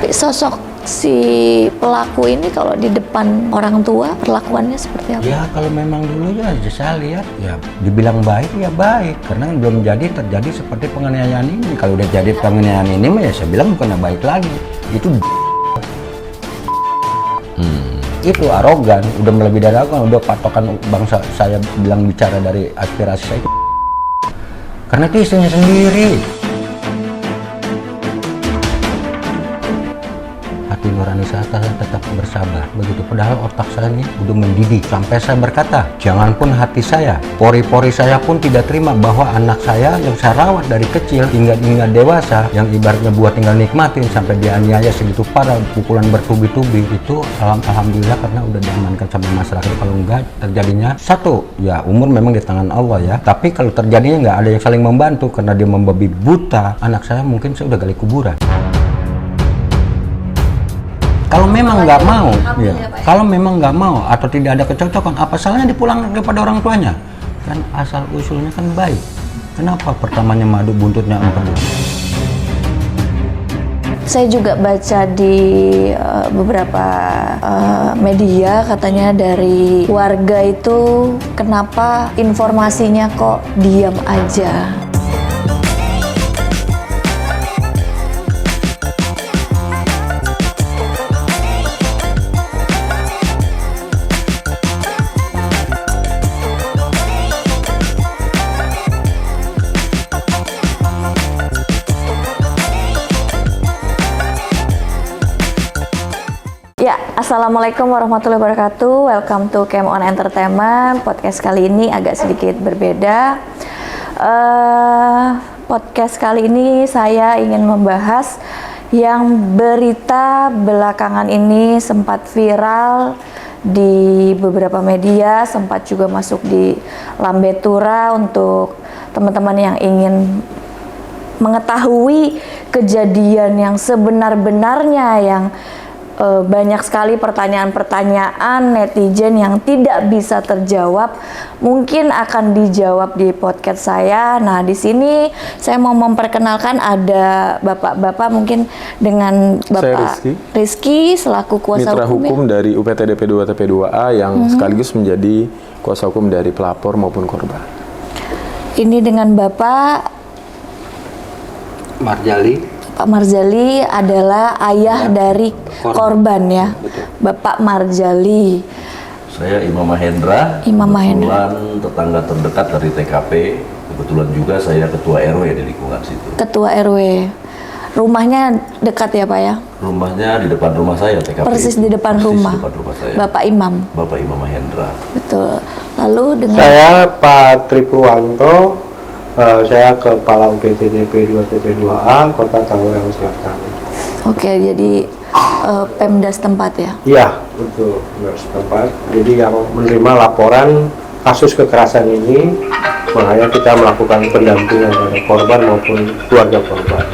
Sosok si pelaku ini kalau di depan orang tua perlakuannya seperti apa? Ya kalau memang dulu ya saya lihat ya dibilang baik ya baik, karena belum terjadi seperti penganiayaan ini. Kalau udah jadi penganiayaan ini mah ya saya bilang bukannya baik lagi, itu itu arogan, udah melebihi dari arogan, udah patokan bangsa. Saya bilang bicara dari aspirasi saya, karena itu istrinya sendiri. Hati nurani saya tetap bersabar begitu, padahal otak saya ini udah mendidih sampai saya berkata, jangan pun hati saya, pori-pori saya pun tidak terima bahwa anak saya yang saya rawat dari kecil hingga dewasa, yang ibaratnya buat tinggal nikmatin sampai dianiaya segitu parah, pukulan bertubi-tubi, itu alhamdulillah karena udah diamankan sama masyarakat. Kalau enggak terjadinya satu, ya umur memang di tangan Allah ya, tapi kalau terjadinya nggak ada yang saling membantu karena dia membabi buta, anak saya mungkin saya udah gali kuburan. Kalau memang nggak mau, ya. Kalau memang nggak mau atau tidak ada kecocokan, apa salahnya dipulangkan kepada orang tuanya? Kan asal usulnya kan baik. Kenapa pertamanya madu, buntutnya empedu? Saya juga baca di beberapa media katanya dari warga itu kenapa informasinya kok diam aja. Ya, assalamualaikum warahmatullahi wabarakatuh. Welcome to Came On Entertainment. Podcast kali ini agak sedikit berbeda. Podcast kali ini saya ingin membahas yang berita belakangan ini sempat viral di beberapa media, sempat juga masuk di Lambe Tura untuk teman-teman yang ingin mengetahui kejadian yang sebenar-benarnya, yang banyak sekali pertanyaan-pertanyaan netizen yang tidak bisa terjawab, mungkin akan dijawab di podcast saya. Nah, di sini saya mau memperkenalkan ada bapak-bapak, mungkin dengan Bapak Rizky selaku kuasa Mitra hukum dari UPTDP 2 TP2A yang sekaligus menjadi kuasa hukum dari pelapor maupun korban. Ini dengan Bapak Marjali. Pak Marzali adalah ayah dari korban ya. Betul. Bapak Marzali. Saya Imam Mahendra. Imam Mahendra. Kebetulan tetangga terdekat dari TKP. Kebetulan juga saya ketua RW di lingkungan situ. Ketua RW. Rumahnya dekat ya Pak ya? Rumahnya di depan rumah saya TKP. Persis itu. di depan Persis rumah. Di depan rumah saya. Bapak Imam. Bapak Imam Mahendra. Betul. Lalu dengan Saya Pak Tripurwanto, saya Kepala UPTDP 2 TP2A Kota Tangerang Selatan. Oke, jadi Pemda setempat ya? Iya, betul, benar setempat. Jadi yang menerima laporan kasus kekerasan ini, makanya kita melakukan pendampingan pada korban maupun keluarga korban.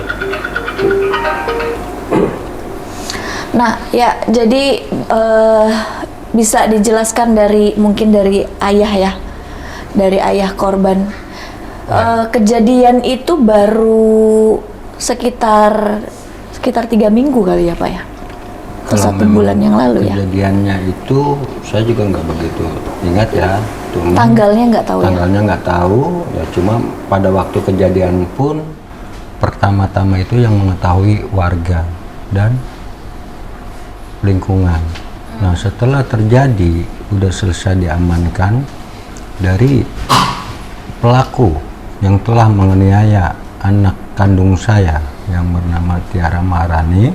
Nah, ya jadi bisa dijelaskan mungkin dari ayah ya, dari ayah korban. Kejadian itu baru sekitar 3 minggu kali ya Pak ya? Atau 1 bulan yang lalu ya? Kejadiannya itu saya juga nggak begitu ingat ya. Cuma Tanggalnya nggak tahu ya? Tanggalnya nggak tahu ya, cuma pada waktu kejadian pun pertama-tama itu yang mengetahui warga dan lingkungan. Nah, setelah terjadi udah selesai diamankan dari pelaku yang telah menganiaya anak kandung saya yang bernama Tiara Maharani,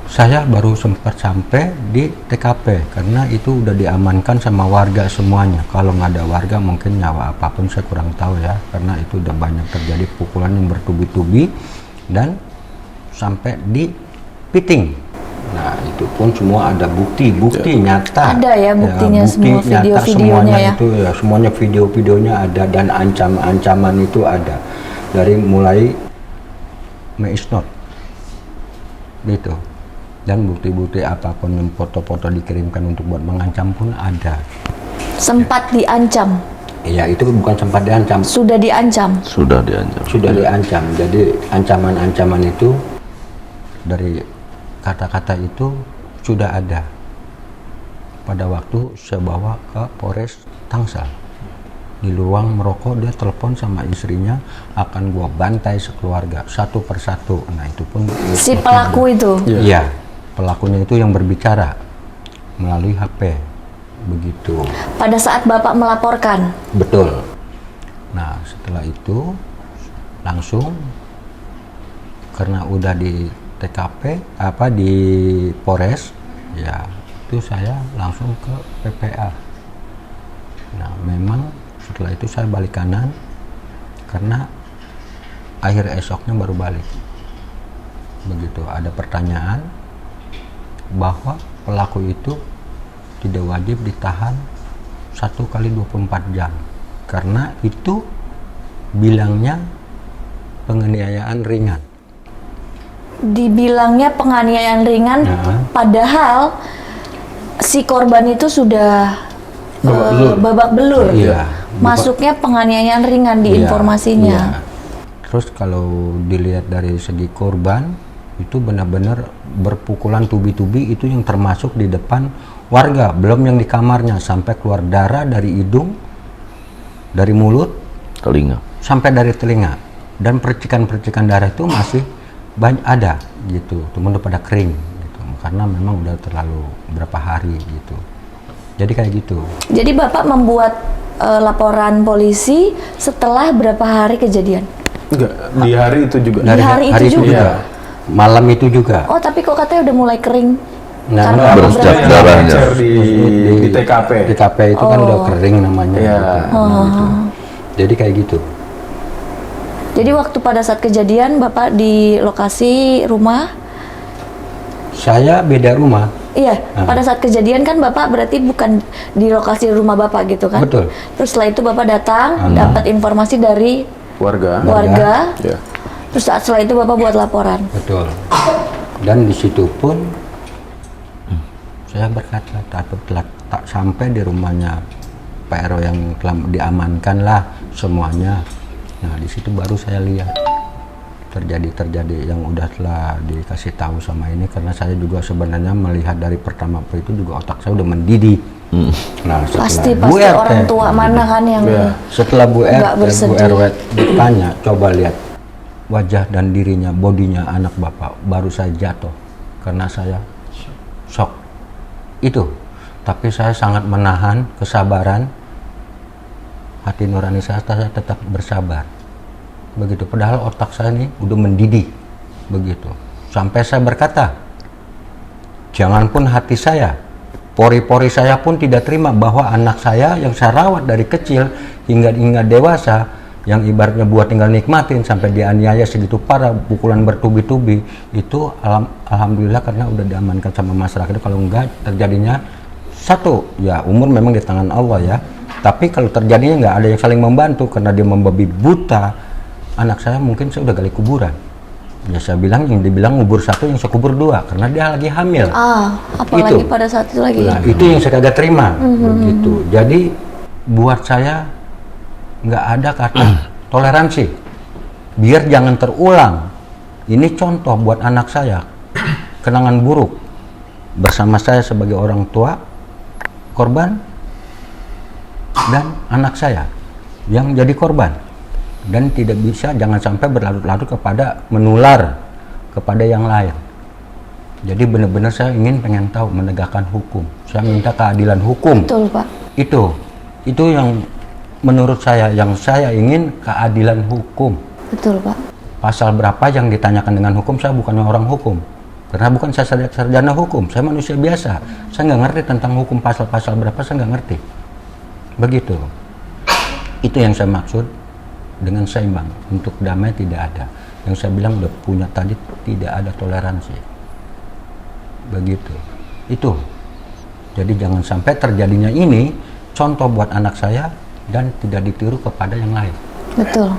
saya baru sempat sampai di TKP karena itu udah diamankan sama warga semuanya. Kalau nggak ada warga mungkin nyawa apapun saya kurang tahu ya, karena itu udah banyak terjadi pukulan yang bertubi-tubi dan sampai di piting. Nah, itu pun semua ada bukti nyata. Ada ya buktinya, semua video-videonya ya. Itu ya, semuanya video-videonya ada dan ancaman itu ada. Dari mulai Meisnot gitu. Dan bukti-bukti apapun yang foto-foto dikirimkan untuk buat mengancam pun ada. Sempat diancam? Iya, itu bukan sempat diancam. Sudah diancam? Sudah diancam. Sudah diancam. Jadi ancaman-ancaman itu dari kata-kata itu sudah ada pada waktu saya bawa ke Polres Tangsel. Di ruang merokok dia telepon sama istrinya, akan gua bantai sekeluarga satu persatu. Nah itu pun Si pelaku itu. iya, pelakunya itu yang berbicara melalui HP begitu. Pada saat Bapak melaporkan. Betul. Nah setelah itu langsung karena udah di TKP di Polres, ya itu saya langsung ke PPA. Nah memang setelah itu saya balik kanan karena akhir esoknya baru balik. Begitu ada pertanyaan bahwa pelaku itu tidak wajib ditahan 1 kali 24 jam karena itu bilangnya penganiayaan ringan. Dibilangnya penganiayaan ringan, Nah. padahal si korban itu sudah babak belur. Iya. Masuknya penganiayaan ringan di Iya, informasinya. iya. Terus kalau dilihat dari segi korban itu benar-benar berpukulan tubi-tubi, itu yang termasuk di depan warga, belum yang di kamarnya, sampai keluar darah dari hidung, dari mulut, Telinga. sampai dari telinga, dan percikan-percikan darah itu masih banyak ada gitu, cuma udah pada kering gitu, karena memang udah terlalu berapa hari gitu. Jadi kayak gitu. Jadi Bapak membuat laporan polisi setelah berapa hari kejadian? Enggak, di hari itu juga. Di hari itu juga? Iya. Malam itu juga. Oh tapi kok katanya udah mulai kering? Nah, Karena enggak, bersiap beberapa- darahnya. Encer di TKP. Di TKP itu kan udah kering namanya. Iya. Gitu. Nah, gitu. Jadi kayak gitu. Jadi waktu pada saat kejadian Bapak di lokasi rumah? Saya beda rumah. Iya, pada saat kejadian kan Bapak berarti bukan di lokasi rumah Bapak gitu kan? Betul. Terus setelah itu Bapak datang, dapat informasi dari warga. Ya. Terus setelah itu Bapak buat laporan. Betul. Dan di situ pun saya berkata tak sampai di rumahnya Pak RW yang telah diamankan lah semuanya. Nah di situ baru saya lihat terjadi yang udah telah dikasih tahu sama ini, karena saya juga sebenarnya melihat dari pertama itu juga otak saya udah mendidih. Nah Pasti Bu orang RT, tua mana kan yang setelah Bu nggak RT, Bu bersedih. RW ditanya, coba lihat wajah dan dirinya, bodinya anak Bapak, baru saya jatuh karena saya shock itu. Tapi saya sangat menahan kesabaran, hati nurani saya tetap bersabar begitu, padahal otak saya ini udah mendidih begitu, sampai saya berkata, janganpun hati saya, pori-pori saya pun tidak terima bahwa anak saya yang saya rawat dari kecil hingga dewasa, yang ibaratnya buat tinggal nikmatin, sampai dianiaya segitu parah, pukulan bertubi-tubi, itu alhamdulillah karena udah diamankan sama masyarakat. Kalau enggak terjadinya satu, ya umur memang di tangan Allah ya, tapi kalau terjadinya nggak ada yang saling membantu karena dia membabi buta, anak saya mungkin saya udah gali kuburan. Ya saya bilang, yang dibilang ngubur satu, yang saya kubur dua, karena dia lagi hamil. Apalagi Itu. pada saat itu lagi. Nah, itu yang saya kagak terima begitu. Jadi buat saya nggak ada kata toleransi, biar jangan terulang. Ini contoh buat anak saya, kenangan buruk bersama saya sebagai orang tua korban dan anak saya yang jadi korban, dan tidak bisa, jangan sampai berlarut-larut kepada menular kepada yang lain. Jadi benar-benar saya pengen tahu, menegakkan hukum. Saya minta keadilan hukum. Betul Pak. Itu yang menurut saya, yang saya ingin keadilan hukum. Betul Pak. Pasal berapa yang ditanyakan dengan hukum, saya bukannya orang hukum. Karena bukan saya sarjana hukum, saya manusia biasa. Saya nggak ngerti tentang hukum, pasal-pasal berapa saya nggak ngerti. Begitu. Itu yang saya maksud dengan seimbang. Untuk damai tidak ada. Yang saya bilang udah punya tadi, tidak ada toleransi. Begitu. Itu. Jadi jangan sampai terjadinya ini contoh buat anak saya dan tidak ditiru kepada yang lain. Betul.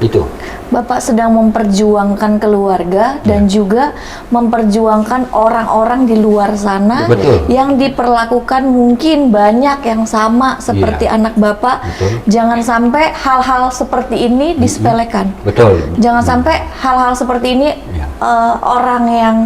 Itu. Bapak sedang memperjuangkan keluarga dan juga memperjuangkan orang-orang di luar sana Betul. yang diperlakukan mungkin banyak yang sama seperti Iya. anak Bapak. Betul. Jangan sampai hal-hal seperti ini disepelekan. Betul. Jangan sampai hal-hal seperti ini Iya. orang yang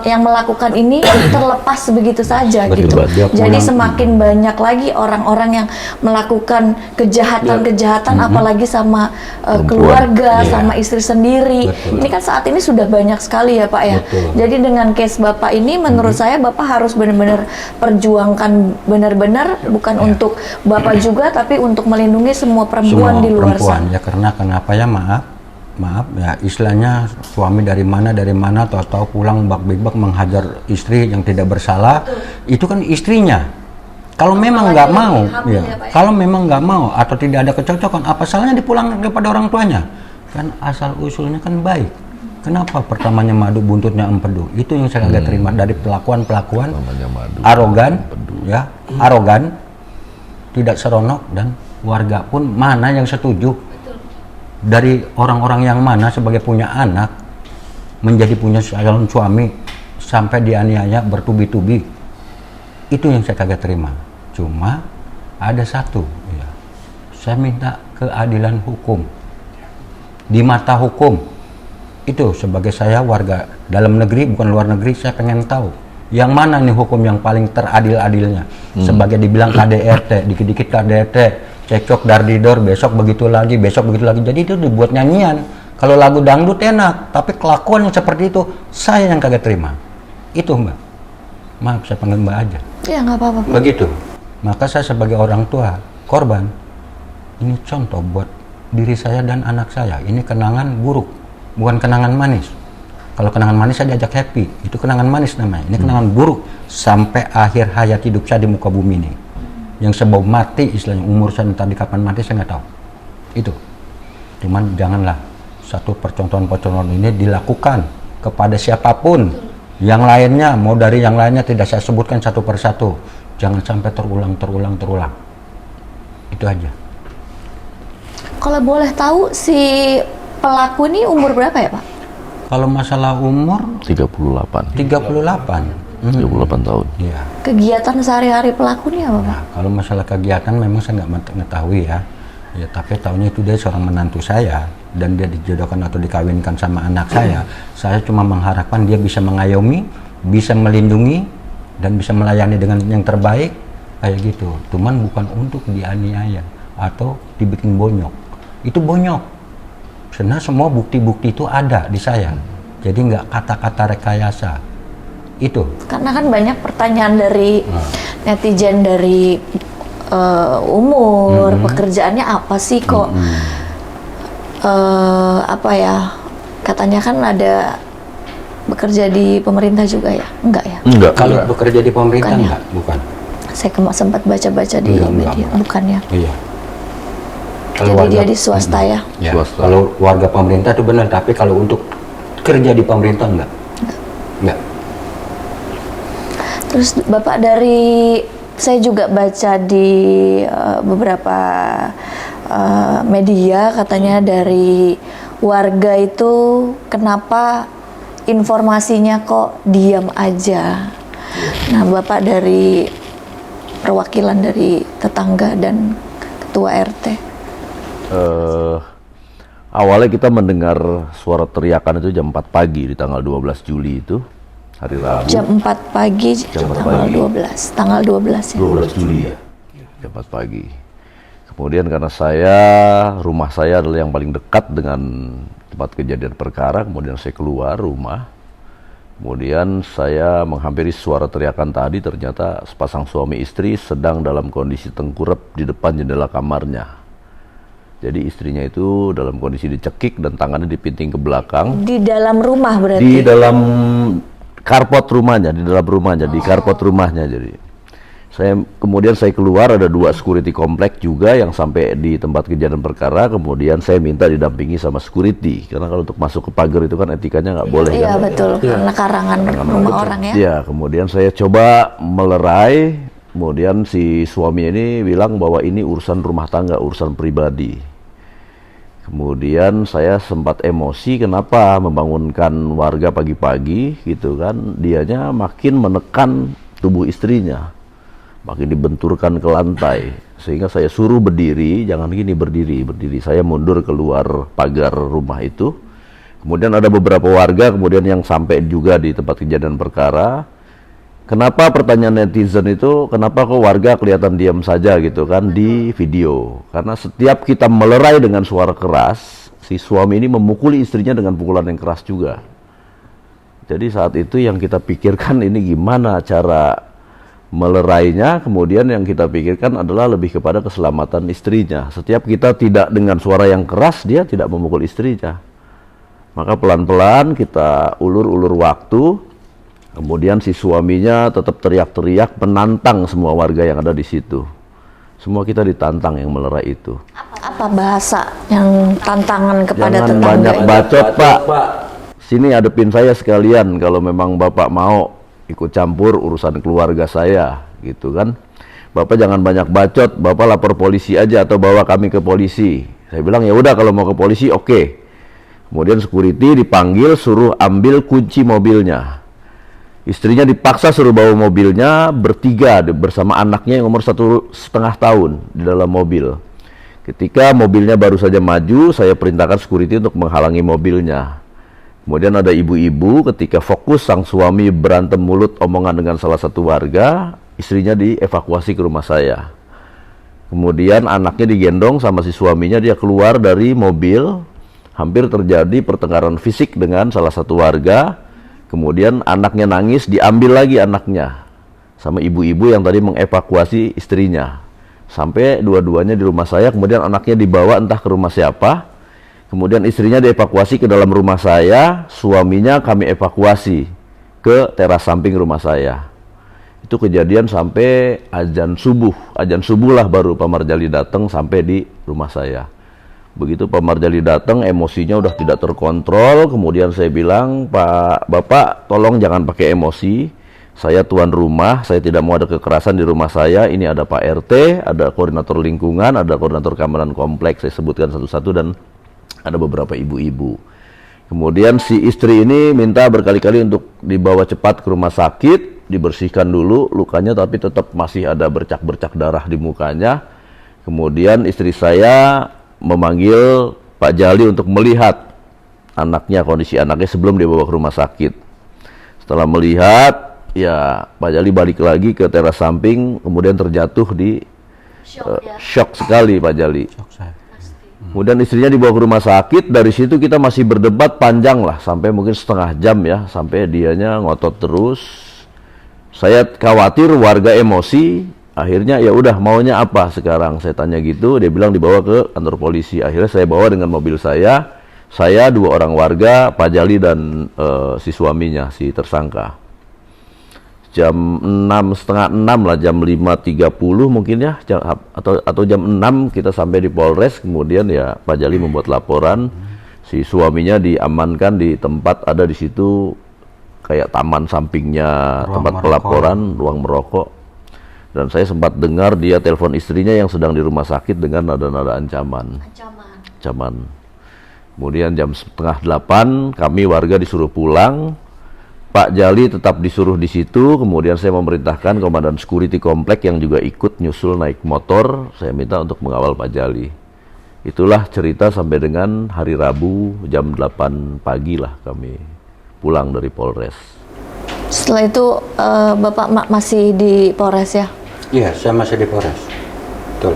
yang melakukan ini terlepas begitu saja Betul, gitu. Mbak. Dia Jadi pulang. semakin banyak lagi orang-orang yang melakukan kejahatan-kejahatan apalagi sama keluarga, Iya. sama istri sendiri. Betul. Ini kan saat ini sudah banyak sekali ya Pak ya. Betul. Jadi dengan case Bapak ini menurut saya Bapak harus benar-benar perjuangkan benar-benar bukan untuk Bapak juga tapi untuk melindungi semua perempuan di luar perempuan sana. ya, karena kenapa ya, maaf ya, istilahnya suami dari mana tahu-tahu pulang bak-bak menghajar istri yang tidak bersalah. Itu kan istrinya. Kalau memang nggak mau, hamil ya, ya, Pak, ya? kalau memang nggak mau atau tidak ada kecocokan, apa salahnya dipulang kepada orang tuanya? Kan asal usulnya kan baik. Kenapa pertamanya madu, buntutnya empedu? Itu yang saya nggak terima dari pelakuan Namanya madu. arogan, ya, arogan, tidak seronok, dan warga pun mana yang setuju? Dari orang-orang yang mana sebagai punya anak menjadi punya calon suami sampai dianiaya bertubi-tubi, itu yang saya kagak terima. Cuma ada satu, ya, saya minta keadilan hukum di mata hukum. Itu sebagai saya warga dalam negeri bukan luar negeri, saya pengen tahu yang mana nih hukum yang paling teradil-adilnya. Sebagai dibilang KDRT, dikit-dikit KDRT, cekcok dardidor, besok begitu lagi. Jadi itu dibuat nyanyian. Kalau lagu dangdut enak, tapi kelakuan yang seperti itu saya yang kagak terima. Itu Mbak. Maaf, saya panggil Mbak aja. Ya nggak apa-apa Pak. Begitu. Maka saya sebagai orang tua korban, ini contoh buat diri saya dan anak saya. Ini kenangan buruk, bukan kenangan manis. Kalau kenangan manis saya diajak happy, itu kenangan manis namanya. Ini kenangan buruk sampai akhir hayat hidup saya di muka bumi ini. Yang sebab mati istilahnya, umur saya tadi kapan mati saya nggak tahu. Itu. Cuman janganlah satu percontohan-percontohan ini dilakukan kepada siapapun. Yang lainnya, mau dari yang lainnya tidak saya sebutkan satu persatu. Jangan sampai terulang. Itu aja. Kalau boleh tahu si pelaku ini umur berapa ya Pak? Kalau masalah umur 38. 38. 38 tahun. Iya. Kegiatan sehari-hari pelaku ini apa Pak? Nah, kalau masalah kegiatan memang saya nggak mengetahui ya. Ya, tapi tahunya itu dia seorang menantu saya dan dia dijodohkan atau dikawinkan sama anak saya. Saya cuma mengharapkan dia bisa mengayomi, bisa melindungi, dan bisa melayani dengan yang terbaik kayak gitu. Cuman bukan untuk dianiaya atau dibikin bonyok. Itu bonyok. Karena semua bukti-bukti itu ada di saya. Jadi nggak kata-kata rekayasa. Itu. Karena kan banyak pertanyaan dari netizen dari umur, pekerjaannya apa sih kok apa ya, katanya kan ada bekerja di pemerintah juga ya? Enggak ya? Enggak. Kalau bekerja di pemerintah Bukan ya? enggak? Bukan. Saya sempat baca-baca di media, bukan ya? Iya. Jadi dia di swasta ya? Ya, Swasta. kalau warga pemerintah itu benar, tapi kalau untuk kerja di pemerintah enggak. Enggak. Terus Bapak dari, saya juga baca di beberapa media katanya dari warga itu kenapa informasinya kok diam aja. Nah Bapak dari perwakilan dari tetangga dan ketua RT. Awalnya kita mendengar suara teriakan itu jam 4 pagi di tanggal 12 Juli itu, hari Rabu. Jam 4 pagi, Jam 4 tanggal pagi. 12, tanggal 12 ya. 12 Juli ya, jam 4 pagi. Kemudian karena rumah saya adalah yang paling dekat dengan tempat kejadian perkara, kemudian saya keluar rumah. Kemudian saya menghampiri suara teriakan tadi, ternyata sepasang suami istri sedang dalam kondisi tengkurap di depan jendela kamarnya. Jadi istrinya itu dalam kondisi dicekik dan tangannya dipinting ke belakang. Di dalam rumah berarti? Di dalam karpot rumahnya, di dalam rumahnya, di karpot rumahnya. Jadi kemudian saya keluar, ada 2 security komplek juga yang sampai di tempat kejadian perkara. Kemudian saya minta didampingi sama security, karena kalau untuk masuk ke pagar itu kan etikanya nggak boleh. Iya kan? betul, karena karangan rumah orang ya. Iya, kemudian saya coba melerai. Kemudian si suami ini bilang bahwa ini urusan rumah tangga, urusan pribadi. Kemudian saya sempat emosi, kenapa membangunkan warga pagi-pagi gitu kan, dianya makin menekan tubuh istrinya, makin dibenturkan ke lantai, sehingga saya suruh berdiri, jangan gini, berdiri. Saya mundur keluar pagar rumah itu. Kemudian ada beberapa warga kemudian yang sampai juga di tempat kejadian perkara. Kenapa, pertanyaan netizen itu, kenapa kok warga kelihatan diam saja gitu kan di video? Karena setiap kita melerai dengan suara keras, si suami ini memukuli istrinya dengan pukulan yang keras juga. Jadi saat itu yang kita pikirkan ini gimana cara melerainya, kemudian yang kita pikirkan adalah lebih kepada keselamatan istrinya. Setiap kita tidak dengan suara yang keras, dia tidak memukul istrinya. Maka pelan-pelan kita ulur-ulur waktu. Kemudian si suaminya tetap teriak-teriak menantang semua warga yang ada di situ. Semua kita ditantang yang melerai itu. Apa bahasa yang tantangan kepada Jangan tetangga banyak ini? bacot, Pak. Sini hadepin saya sekalian kalau memang Bapak mau ikut campur urusan keluarga saya, gitu kan. Bapak jangan banyak bacot, Bapak lapor polisi aja atau bawa kami ke polisi. Saya bilang ya udah, kalau mau ke polisi oke. Kemudian security dipanggil, suruh ambil kunci mobilnya. Istrinya dipaksa suruh bawa mobilnya bertiga bersama anaknya yang umur 1,5 tahun di dalam mobil. Ketika mobilnya baru saja maju, saya perintahkan security untuk menghalangi mobilnya. Kemudian ada ibu-ibu, ketika fokus sang suami berantem mulut omongan dengan salah satu warga, istrinya dievakuasi ke rumah saya. Kemudian anaknya digendong sama si suaminya, dia keluar dari mobil, hampir terjadi pertengkaran fisik dengan salah satu warga. Kemudian anaknya nangis, diambil lagi anaknya sama ibu-ibu yang tadi mengevakuasi istrinya. Sampai dua-duanya di rumah saya, kemudian anaknya dibawa entah ke rumah siapa. Kemudian istrinya dievakuasi ke dalam rumah saya, suaminya kami evakuasi ke teras samping rumah saya. Itu kejadian sampai azan subuh lah baru Pak Marjali datang sampai di rumah saya. Begitu Pak Marjali datang, emosinya udah tidak terkontrol. Kemudian saya bilang, Pak Bapak tolong jangan pakai emosi. Saya tuan rumah, saya tidak mau ada kekerasan di rumah saya. Ini ada Pak RT, ada koordinator lingkungan, ada koordinator keamanan kompleks. Saya sebutkan satu-satu dan ada beberapa ibu-ibu. Kemudian si istri ini minta berkali-kali untuk dibawa cepat ke rumah sakit, dibersihkan dulu lukanya, tapi tetap masih ada bercak-bercak darah di mukanya. Kemudian istri saya memanggil Pak Jali untuk melihat anaknya, kondisi anaknya sebelum dibawa ke rumah sakit. Setelah melihat, ya Pak Jali balik lagi ke teras samping, kemudian terjatuh di shock sekali Pak Jali. Kemudian istrinya dibawa ke rumah sakit. Dari situ kita masih berdebat panjang lah, sampai mungkin setengah jam ya, sampai dianya ngotot terus. Saya khawatir warga emosi. Akhirnya ya udah, maunya apa sekarang, saya tanya gitu. Dia bilang dibawa ke kantor polisi. Akhirnya saya bawa dengan mobil saya, dua orang warga, Pak Jali dan si suaminya, si tersangka. Jam 5:30 lah, jam 5.30 mungkin ya, atau jam 6 kita sampai di Polres. Kemudian ya Pak Jali membuat laporan, si suaminya diamankan di tempat, ada di situ kayak taman sampingnya tempat pelaporan, ruang merokok. Dan saya sempat dengar dia telepon istrinya yang sedang di rumah sakit dengan nada-nada ancaman. Kemudian jam 7:30 kami warga disuruh pulang. Pak Jali tetap disuruh di situ. Kemudian saya memerintahkan komandan security komplek yang juga ikut nyusul naik motor. Saya minta untuk mengawal Pak Jali. Itulah cerita sampai dengan hari Rabu jam 8 pagi lah kami pulang dari Polres. Setelah itu Bapak masih di Polres ya? Iya, saya masih di Polres. Betul.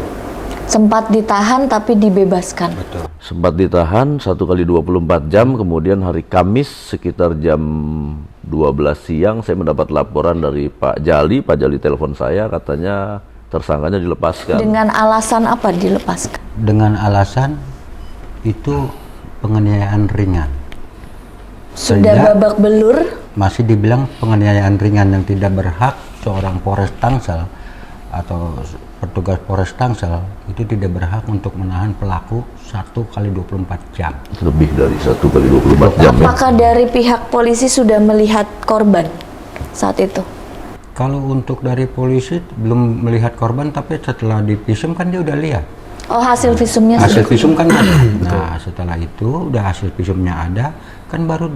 Sempat ditahan tapi dibebaskan. Betul. Sempat ditahan 1 kali 24 jam, kemudian hari Kamis sekitar jam 12 siang saya mendapat laporan dari Pak Jali. Pak Jali telepon saya, katanya tersangkanya dilepaskan. Dengan alasan apa dilepaskan? Dengan alasan itu penganiayaan ringan. Sudah Sehingga babak belur? masih dibilang penganiayaan ringan, yang tidak berhak seorang Polres Tangsel atau petugas Polres Tangsel itu tidak berhak untuk menahan pelaku 1 kali 24 jam. Lebih dari 1 kali 24 jam ya. Apakah dari pihak polisi sudah melihat korban saat itu? Kalau untuk dari polisi belum melihat korban, tapi setelah divisum kan dia udah lihat. Oh, hasil visumnya Hasil sudah visum kan ada. Nah, setelah itu udah hasil visumnya ada, kan baru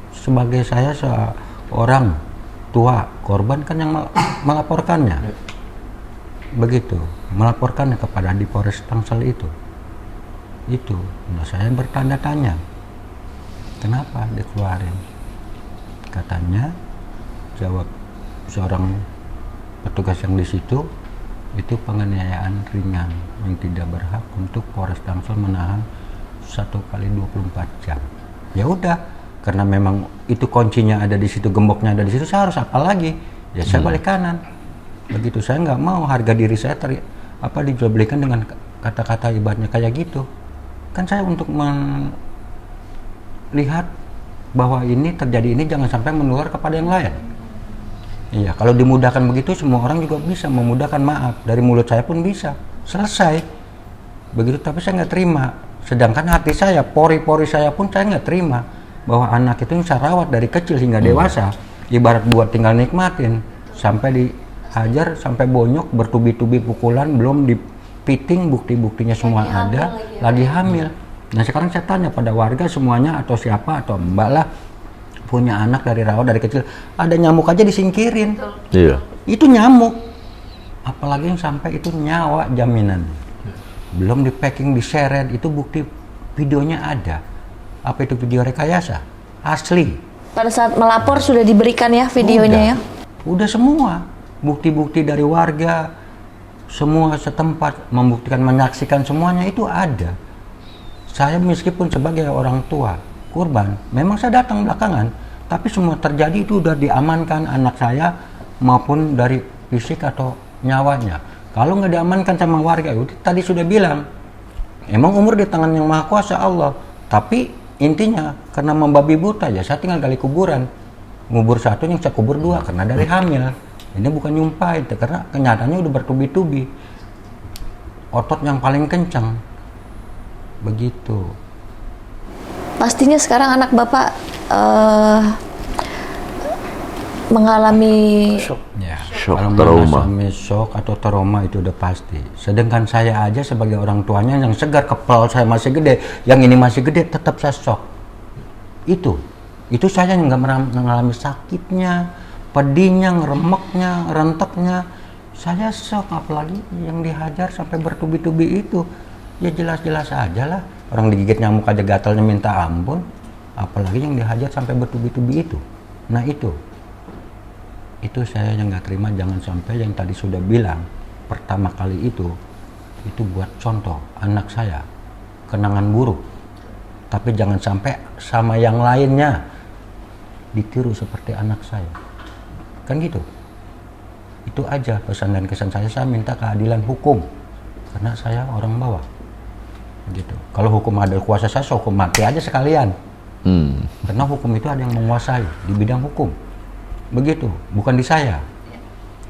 sebagai saya seorang tua korban kan yang melaporkannya. Begitu, melaporkannya kepada di Polres Tangsel itu. Nah, saya bertanya-tanya, kenapa dikeluarin? Katanya, jawab seorang petugas yang di situ, itu penganiayaan ringan yang tidak berhak untuk Polres Tangsel menahan 1 kali 24 jam. Ya udah, karena memang itu kuncinya ada di situ, gemboknya ada di situ, saya harus apa lagi? Ya saya balik kanan. Begitu, saya nggak mau harga diri saya dijual belikan dengan kata-kata ibaratnya kayak gitu. Kan saya untuk melihat bahwa ini terjadi ini jangan sampai menular kepada yang lain. Iya, kalau dimudahkan begitu semua orang juga bisa memudahkan, maaf dari mulut saya pun bisa selesai begitu. Tapi saya nggak terima, sedangkan hati saya, pori-pori saya pun saya nggak terima bahwa anak itu saya rawat dari kecil hingga dewasa, ibarat buat tinggal nikmatin, sampai dihajar sampai bonyok, bertubi-tubi pukulan, belum dipiting, bukti-buktinya semua ada, lagi hamil. Nah sekarang saya tanya pada warga semuanya atau siapa atau mbak lah punya anak dari rawat dari kecil, ada nyamuk aja disingkirin. Iya. Itu nyamuk, apalagi yang sampai itu nyawa jaminan, belum di packing, diseret, itu bukti videonya ada. Apa itu video rekayasa? Asli. Pada saat melapor sudah diberikan ya videonya ya? Udah semua bukti-bukti dari warga, semua setempat membuktikan, menyaksikan semuanya itu ada. Saya meskipun sebagai orang tua korban, memang saya datang belakangan, tapi semua terjadi itu udah diamankan anak saya maupun dari fisik atau nyawanya. Kalau nggak diamankan sama warga, itu tadi sudah bilang, emang umur di tangan yang maha kuasa Allah. Tapi intinya karena membabi buta ya saya tinggal gali kuburan, ngubur satu yang saya kubur dua karena dari hamil. Ini bukan nyumpah itu, karena kenyataannya udah bertubi-tubi, otot yang paling kencang. Begitu. Pastinya sekarang anak Bapak mengalami Ya, Shock, kalau trauma. mengalami shock atau trauma itu udah pasti. Sedangkan saya aja sebagai orang tuanya yang segar, kepala saya masih gede, yang ini masih gede, tetap saya shock. Itu saya yang nggak mengalami sakitnya, pedihnya, ngeremeknya, renteknya. Saya shock, apalagi yang dihajar sampai bertubi-tubi itu. Ya jelas-jelas aja lah, orang digigit nyamuk aja gatalnya minta ampun, apalagi yang dihajar sampai bertubi-tubi itu. Nah itu saya yang nggak terima. Jangan sampai yang tadi sudah bilang pertama kali itu buat contoh anak saya, kenangan buruk, tapi jangan sampai sama yang lainnya ditiru seperti anak saya, kan gitu. Itu aja pesan dan kesan saya minta keadilan hukum, karena saya orang bawah gitu. Kalau hukum ada kuasa, saya hukum mati aja sekalian. Karena hukum itu ada yang menguasai di bidang hukum, begitu, bukan di saya.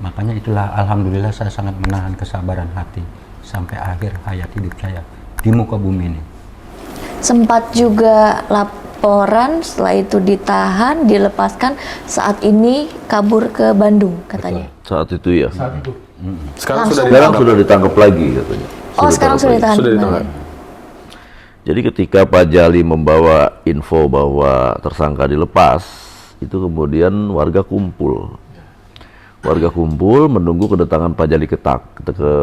Makanya itulah alhamdulillah saya sangat menahan kesabaran hati sampai akhir hayat hidup saya di muka bumi ini. sempat juga laporan, setelah itu ditahan, dilepaskan, saat ini kabur ke Bandung katanya. Saat itu ya. Sekarang Sekarang sudah ditangkap lagi katanya. Oh, sekarang sudah ditahan. Sudah ditangkap. Jadi ketika Pak Jali membawa info bahwa tersangka dilepas, itu kemudian warga kumpul. Warga kumpul menunggu kedatangan Pak Jali ke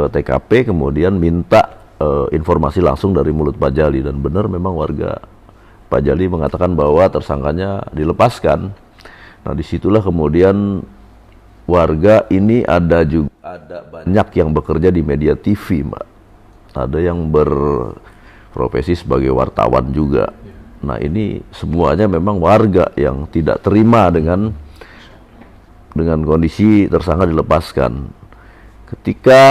TKP, kemudian minta informasi langsung dari mulut Pak Jali. Dan benar memang warga Pak Jali mengatakan bahwa tersangkanya dilepaskan. Nah disitulah kemudian warga ini ada banyak yang bekerja di media TV, Mbak. Ada yang berprofesi sebagai wartawan juga. Nah ini semuanya memang warga yang tidak terima dengan kondisi tersangka dilepaskan. Ketika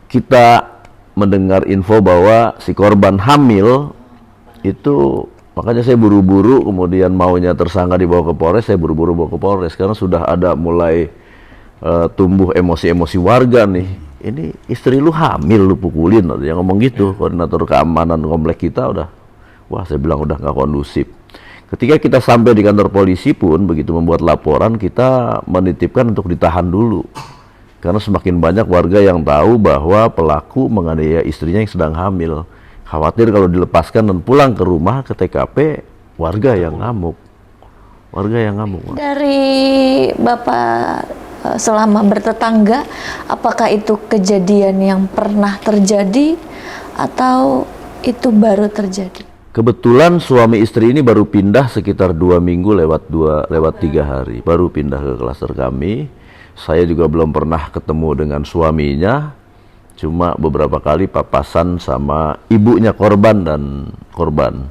kita mendengar info bahwa si korban hamil, itu makanya saya buru-buru, kemudian maunya tersangka dibawa ke Polres, saya buru-buru bawa ke Polres karena sudah ada mulai tumbuh emosi-emosi warga nih. Ini istri lu hamil, lu pukulin, ada yang ngomong gitu. Koordinator keamanan komplek kita udah, wah saya bilang udah nggak kondusif. Ketika kita sampai di kantor polisi pun begitu membuat laporan, kita menitipkan untuk ditahan dulu Karena semakin banyak warga yang tahu bahwa pelaku menganiaya istrinya yang sedang hamil. Khawatir kalau dilepaskan dan pulang ke rumah, ke TKP, warga yang ngamuk. Warga yang ngamuk. Dari Bapak selama bertetangga, apakah itu kejadian yang pernah terjadi atau itu baru terjadi? Kebetulan suami istri ini baru pindah sekitar 2 minggu lewat 3 hari. Baru pindah ke klaster kami. Saya juga belum pernah ketemu dengan suaminya. Cuma beberapa kali papasan sama ibunya korban dan korban.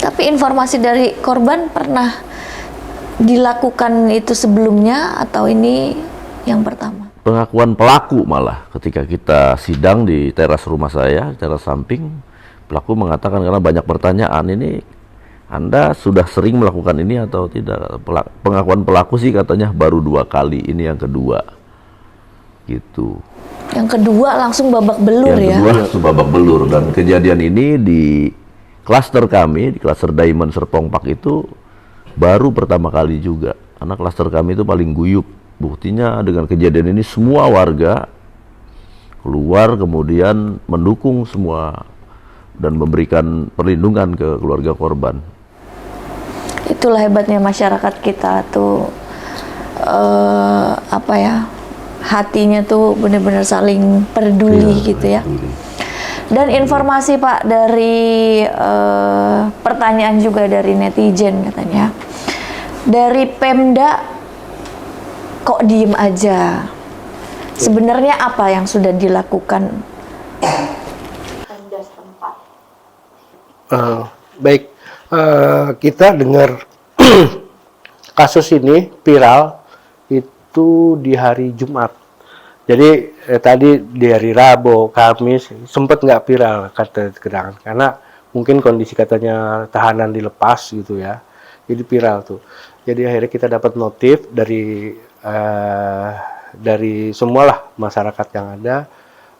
Tapi informasi dari korban pernah dilakukan itu sebelumnya atau ini yang pertama? Pengakuan pelaku malah ketika kita sidang di teras rumah saya, teras samping, pelaku mengatakan karena banyak pertanyaan, ini Anda sudah sering melakukan ini atau tidak? Pengakuan pelaku sih katanya baru 2 kali, ini yang kedua. Gitu. Yang kedua langsung babak belur ya? Yang kedua langsung babak belur, dan kejadian ini di klaster kami, di klaster Diamond Serpong Pak itu baru pertama kali juga. Karena klaster kami itu paling guyup. Buktinya dengan kejadian ini semua warga keluar kemudian mendukung semua dan memberikan perlindungan ke keluarga korban. Itulah hebatnya masyarakat kita tuh, hatinya tuh benar-benar saling peduli gitu ya. Dan informasi Pak dari pertanyaan juga dari netizen katanya, dari Pemda kok diem aja? Sebenarnya apa yang sudah dilakukan Pemda setempat? Baik, kita dengar kasus ini viral itu di hari Jumat. Jadi tadi di hari Rabu, Kamis sempat nggak viral kata keterangan karena mungkin kondisi katanya tahanan dilepas gitu ya. Jadi viral tuh. Jadi akhirnya kita dapat notif dari semualah masyarakat yang ada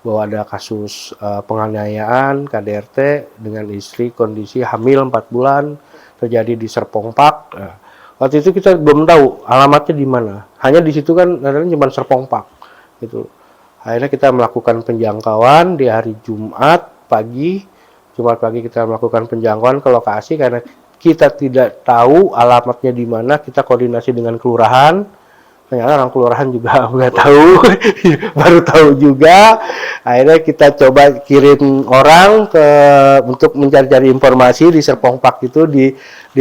bahwa ada kasus penganiayaan KDRT dengan istri kondisi hamil 4 bulan terjadi di Serpong Pak. Waktu itu kita belum tahu alamatnya di mana. Hanya di situ kan adanya cuma Serpong Pak gitu. Akhirnya kita melakukan penjangkauan di hari Jumat pagi. Jumat pagi kita melakukan penjangkauan ke lokasi karena kita tidak tahu alamatnya di mana. Kita koordinasi dengan kelurahan. Ternyata orang kelurahan juga nggak tahu, baru tahu juga. Akhirnya kita coba kirim orang untuk mencari-cari informasi di Serpong Pak itu di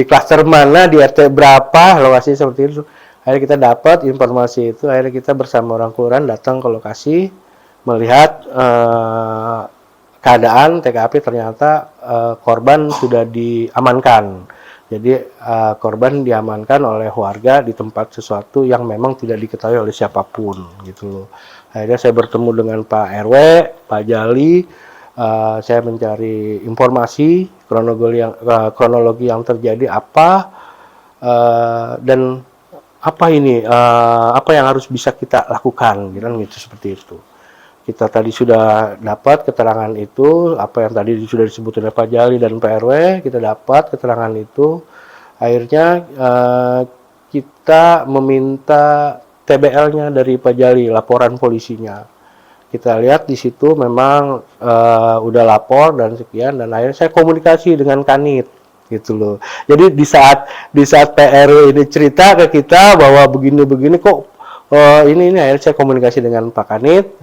klaster mana, di RT berapa, lokasi seperti itu. Akhirnya kita dapat informasi itu. Akhirnya kita bersama orang kelurahan datang ke lokasi melihat keadaan TKP. Ternyata korban sudah diamankan. Jadi korban diamankan oleh warga di tempat sesuatu yang memang tidak diketahui oleh siapapun gitu loh. Akhirnya saya bertemu dengan Pak RW, Pak Jali, saya mencari informasi kronologi yang terjadi apa dan apa ini apa yang harus bisa kita lakukan gitu seperti itu. Kita tadi sudah dapat keterangan itu, apa yang tadi sudah disebut oleh Pak Jali dan Pak RW, kita dapat keterangan itu. Akhirnya kita meminta TBL-nya dari Pak Jali, laporan polisinya. Kita lihat di situ memang udah lapor dan sekian, dan akhirnya saya komunikasi dengan Kanit gitu loh. Jadi di saat Pak RW ini cerita ke kita bahwa begini-begini kok ini akhirnya saya komunikasi dengan Pak Kanit.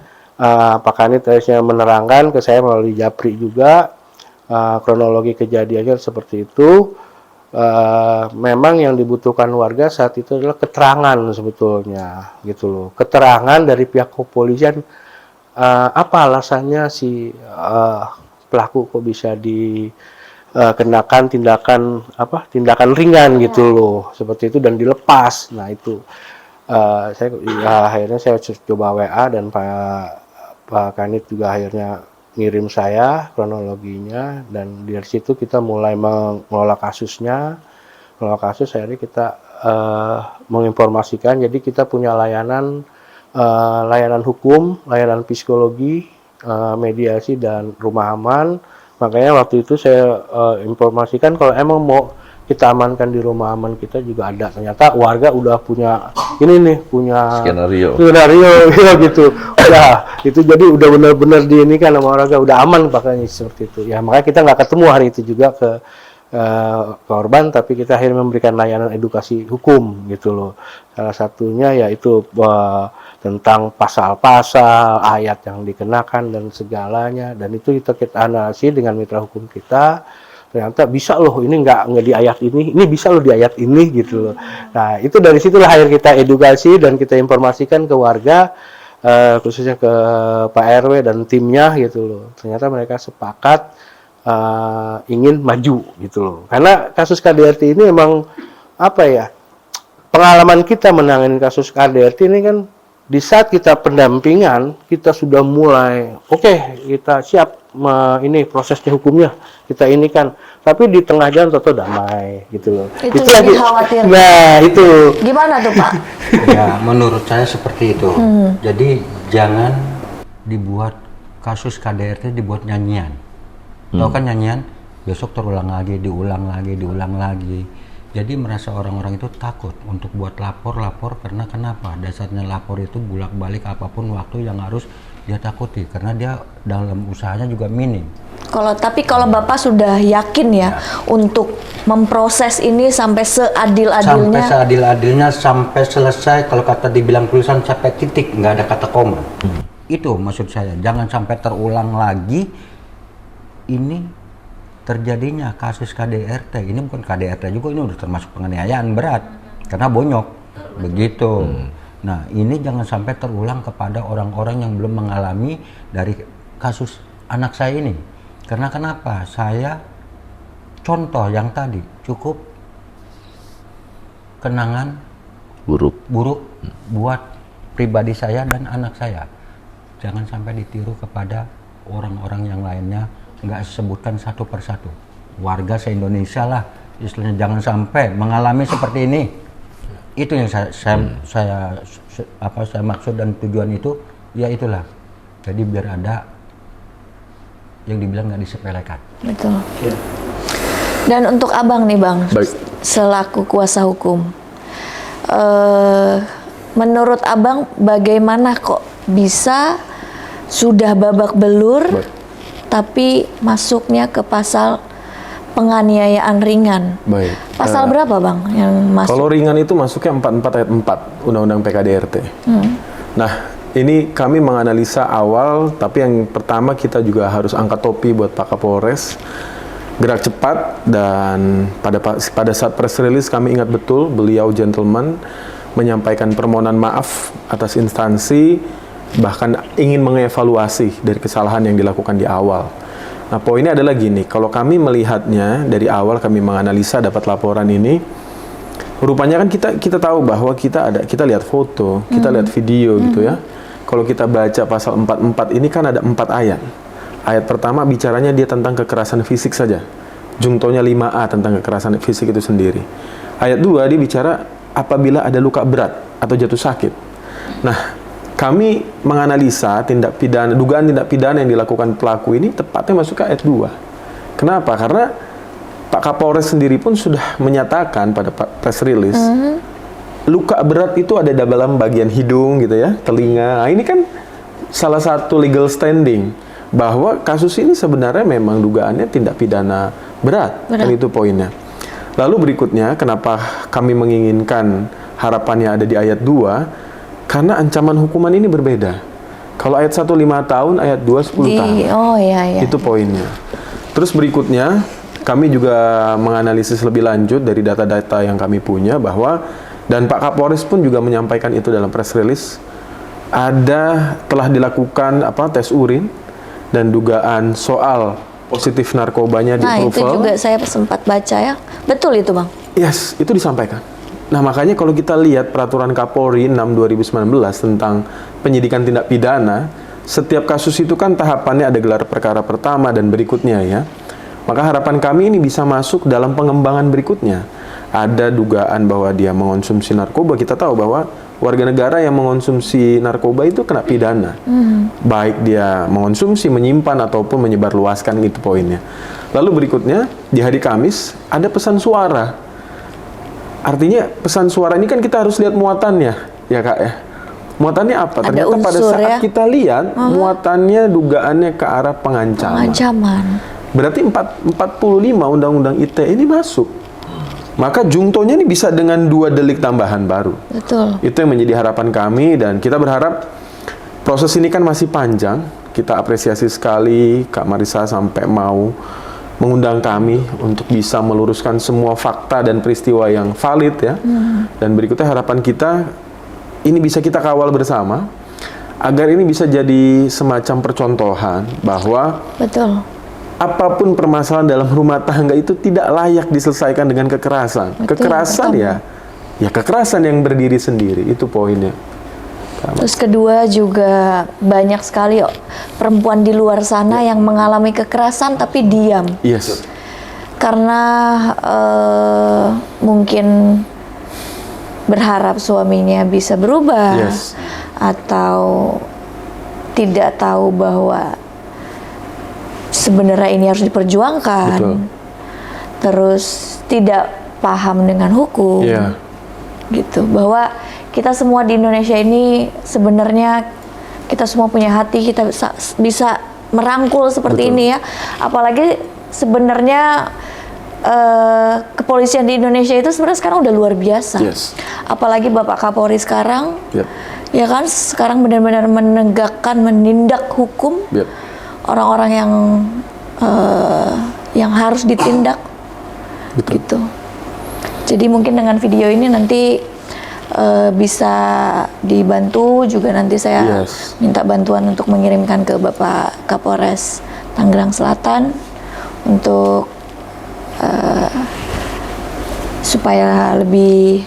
Pak Kanit harusnya menerangkan ke saya melalui Japri juga kronologi kejadiannya seperti itu. Memang yang dibutuhkan warga saat itu adalah keterangan sebetulnya gitu loh. Keterangan dari pihak kepolisian apa alasannya si pelaku kok bisa dikenakan tindakan ringan gitu loh seperti itu dan dilepas. Nah itu akhirnya saya coba WA dan Pak Kanit juga akhirnya ngirim saya kronologinya, dan dari situ kita mulai mengelola kasusnya. Mengelola kasus akhirnya kita menginformasikan, jadi kita punya layanan hukum, layanan psikologi, mediasi, dan rumah aman. Makanya waktu itu saya informasikan kalau emang mau kita amankan di rumah aman kita juga ada. Ternyata warga udah punya ini nih punya Skenario ya gitu. Udah itu jadi udah benar-benar di ini kan sama warga udah aman makanya seperti itu. Ya makanya kita nggak ketemu hari itu juga ke korban, tapi kita akhirnya memberikan layanan edukasi hukum gitu loh. Salah satunya yaitu tentang pasal-pasal, ayat yang dikenakan dan segalanya, dan itu kita analisis dengan mitra hukum kita. Ternyata bisa loh, ini nggak di ayat ini bisa loh di ayat ini gitu loh. Nah itu dari situlah akhir kita edukasi dan kita informasikan ke warga, khususnya ke Pak RW dan timnya gitu loh. Ternyata mereka sepakat ingin maju gitu loh. Karena kasus KDRT ini emang apa ya, pengalaman kita menangani kasus KDRT ini kan di saat kita pendampingan kita sudah mulai oke, kita siap ini prosesnya hukumnya kita ini kan, tapi di tengah jalan toto damai gitu loh. Itu jadi khawatir. Nah itu Gimana tuh Pak? Ya, menurut saya seperti itu. Jadi jangan dibuat kasus KDRT dibuat nyanyian. Tahu kan nyanyian? Besok terulang lagi, diulang lagi. Jadi merasa orang-orang itu takut untuk buat lapor karena kenapa? Dasarnya lapor itu bolak-balik apapun waktu yang harus dia takuti karena dia dalam usahanya juga minim. Tapi kalau Bapak sudah yakin ya untuk memproses ini sampai seadil-adilnya. Sampai seadil-adilnya, sampai selesai, kalau kata dibilang tulisan sampai titik, nggak ada kata koma. Itu maksud saya, jangan sampai terulang lagi ini terjadinya kasus KDRT. Ini bukan KDRT juga, ini udah termasuk penganiayaan berat karena bonyok begitu. Nah ini jangan sampai terulang kepada orang-orang yang belum mengalami dari kasus anak saya ini. Karena kenapa? Saya contoh yang tadi cukup kenangan buruk buat pribadi saya dan anak saya. Jangan sampai ditiru kepada orang-orang yang lainnya, nggak sebutkan satu persatu. Warga se-Indonesia lah, istilahnya jangan sampai mengalami seperti ini. Itu yang saya maksud dan tujuan itu, ya itulah. Jadi biar ada yang dibilang nggak disepelekan. Betul. Ya. Dan untuk Abang nih Bang, selaku kuasa hukum, menurut Abang bagaimana kok bisa sudah babak belur tapi masuknya ke pasal penganiayaan ringan? Baik. Pasal berapa Bang yang masuk? Kalau ringan itu masuknya 44 ayat 4 Undang-Undang PKDRT. Nah, ini kami menganalisa awal, tapi yang pertama kita juga harus angkat topi buat Pak Kapolres. Gerak cepat, dan pada saat press release kami ingat betul beliau gentleman menyampaikan permohonan maaf atas instansi, bahkan ingin mengevaluasi dari kesalahan yang dilakukan di awal. Nah, poinnya adalah gini, kalau kami melihatnya dari awal, kami menganalisa dapat laporan ini, rupanya kan kita tahu bahwa kita lihat foto, kita lihat video gitu ya. Kalau kita baca pasal 44 ini kan ada 4 ayat. Ayat pertama bicaranya dia tentang kekerasan fisik saja. Jungtonya 5A tentang kekerasan fisik itu sendiri. Ayat 2 dia bicara apabila ada luka berat atau jatuh sakit. Nah, kami menganalisa dugaan tindak pidana yang dilakukan pelaku ini tepatnya masuk ke ayat 2. Kenapa? Karena Pak Kapolres sendiri pun sudah menyatakan pada press release, luka berat itu ada dalam bagian hidung gitu ya, telinga. Nah, ini kan salah satu legal standing bahwa kasus ini sebenarnya memang dugaannya tindak pidana berat. Kan itu poinnya. Lalu berikutnya, kenapa kami menginginkan harapannya ada di ayat 2? Karena ancaman hukuman ini berbeda. Kalau ayat 1 5 tahun, ayat 2 10 tahun. Oh iya. Itu poinnya. Terus berikutnya, kami juga menganalisis lebih lanjut dari data-data yang kami punya bahwa, dan Pak Kapolres pun juga menyampaikan itu dalam press release, telah dilakukan tes urin dan dugaan soal positif narkobanya di approval. Nah, itu juga saya sempat baca ya. Betul itu Bang? Yes, itu disampaikan. Nah, makanya kalau kita lihat peraturan Kapolri 6/2019 tentang penyidikan tindak pidana, setiap kasus itu kan tahapannya ada gelar perkara pertama dan berikutnya ya. Maka harapan kami ini bisa masuk dalam pengembangan berikutnya. Ada dugaan bahwa dia mengonsumsi narkoba, kita tahu bahwa warga negara yang mengonsumsi narkoba itu kena pidana. Baik dia mengonsumsi, menyimpan, ataupun menyebarluaskan, itu poinnya. Lalu berikutnya, di hari Kamis, ada pesan suara. Artinya pesan suara ini kan kita harus lihat muatannya. ya Kak ya. Muatannya apa? Ada Ternyata pada unsur, saat ya? kita lihat muatannya dugaannya ke arah pengancaman. Ancaman. Berarti 45 Undang-Undang ITE ini masuk. Maka jungtonya ini bisa dengan 2 delik tambahan baru. Betul. Itu yang menjadi harapan kami dan kita berharap proses ini kan masih panjang. Kita apresiasi sekali Kak Marissa sampai mau mengundang kami untuk bisa meluruskan semua fakta dan peristiwa yang valid ya. Dan berikutnya harapan kita ini bisa kita kawal bersama agar ini bisa jadi semacam percontohan bahwa Betul. apapun permasalahan dalam rumah tangga itu tidak layak diselesaikan dengan kekerasan. Betul, Kekerasan betul. ya kekerasan yang berdiri sendiri, itu poinnya. Terus kedua juga banyak sekali perempuan di luar sana yang mengalami kekerasan tapi diam. Yes. Karena mungkin berharap suaminya bisa berubah. Yes. Atau tidak tahu bahwa sebenarnya ini harus diperjuangkan. Betul. Terus tidak paham dengan hukum. Iya. Gitu, bahwa kita semua di Indonesia ini sebenarnya kita semua punya hati, kita bisa merangkul seperti Betul. ini ya. Apalagi sebenarnya kepolisian di Indonesia itu sebenarnya sekarang udah luar biasa. Yes. Apalagi Bapak Kapolri sekarang, Yep. ya kan sekarang benar-benar menegakkan, menindak hukum Yep. orang-orang yang harus ditindak. Betul. Gitu. Jadi mungkin dengan video ini nanti bisa dibantu juga, nanti saya Yes. minta bantuan untuk mengirimkan ke Bapak Kapolres Tangerang Selatan untuk supaya lebih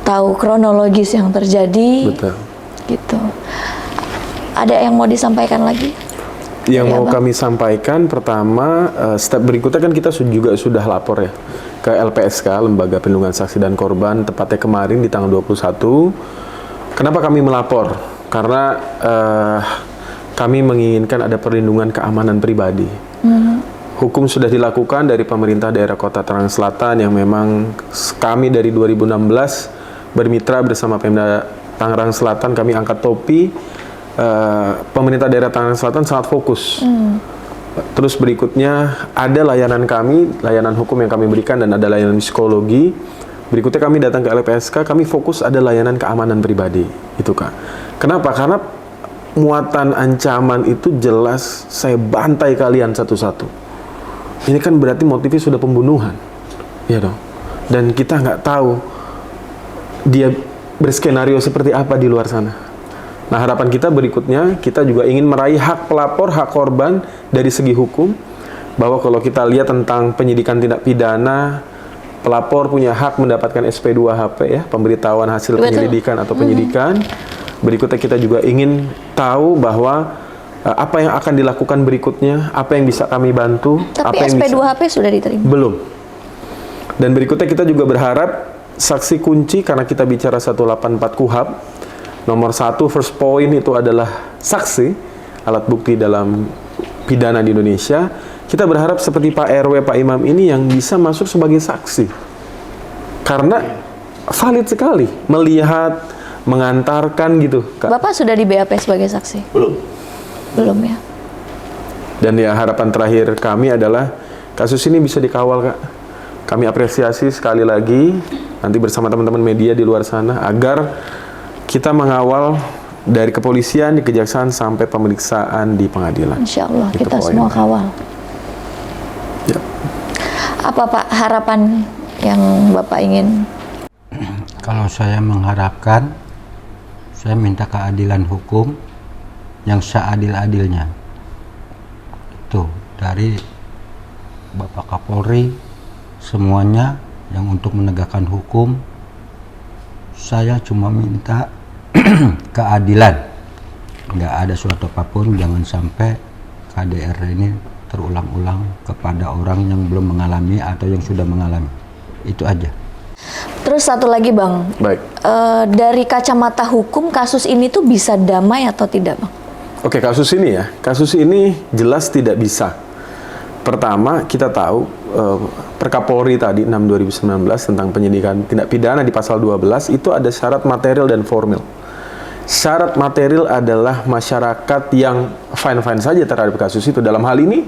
tahu kronologis yang terjadi. Betul. Gitu. Ada yang mau disampaikan lagi? Yang Dari mau Abang? kami sampaikan pertama, step berikutnya kan kita juga sudah lapor ya ke LPSK, Lembaga Perlindungan Saksi dan Korban, tepatnya kemarin di tanggal 21. Kenapa kami melapor? Karena kami menginginkan ada perlindungan keamanan pribadi. Hukum sudah dilakukan dari pemerintah daerah Kota Tangerang Selatan yang memang kami dari 2016 bermitra bersama Pemda Tangerang Selatan, kami angkat topi. Pemerintah daerah Tangerang Selatan sangat fokus. Terus berikutnya ada layanan kami, layanan hukum yang kami berikan dan ada layanan psikologi. Berikutnya kami datang ke LPSK, kami fokus ada layanan keamanan pribadi. Itu Kak. Kenapa? Karena muatan ancaman itu jelas saya bantai kalian satu-satu. Ini kan berarti motifnya sudah pembunuhan. Ya dong. Dan kita nggak tahu dia berskenario seperti apa di luar sana. Nah, harapan kita berikutnya, kita juga ingin meraih hak pelapor, hak korban dari segi hukum, bahwa kalau kita lihat tentang penyidikan tindak pidana, pelapor punya hak mendapatkan SP2HP ya, pemberitahuan hasil Betul. penyelidikan atau penyidikan. Berikutnya kita juga ingin tahu bahwa apa yang akan dilakukan berikutnya, apa yang bisa kami bantu, Tapi apa yang bisa... SP2HP sudah diterima. Belum. Dan berikutnya kita juga berharap saksi kunci, karena kita bicara 184 KUHP, nomor 1 first point itu adalah saksi, alat bukti dalam pidana di Indonesia. Kita berharap seperti Pak RW, Pak Imam ini yang bisa masuk sebagai saksi. Karena valid sekali, melihat, mengantarkan gitu, Kak. Bapak sudah di BAP sebagai saksi? Belum ya? Dan ya harapan terakhir kami adalah kasus ini bisa dikawal, Kak. Kami apresiasi sekali lagi nanti bersama teman-teman media di luar sana agar kita mengawal dari kepolisian, di kejaksaan sampai pemeriksaan di pengadilan. Insya Allah Itu kita poinnya. semua kawal. Ya. Apa Pak harapan yang Bapak ingin? Kalau saya mengharapkan, saya minta keadilan hukum yang seadil-adilnya. Itu dari Bapak Kapolri, semuanya yang untuk menegakkan hukum. Saya cuma minta keadilan. Nggak ada suatu apapun, jangan sampai KDRT ini terulang-ulang kepada orang yang belum mengalami atau yang sudah mengalami. Itu aja. Terus satu lagi Bang, Baik. dari kacamata hukum kasus ini tuh bisa damai atau tidak Bang? Oke, kasus ini jelas tidak bisa. pertama kita tahu Perkapolri tadi 6/2019 tentang penyidikan tindak pidana di pasal 12 itu ada syarat material dan formil. Syarat material adalah masyarakat yang fine-fine saja terhadap kasus itu. Dalam hal ini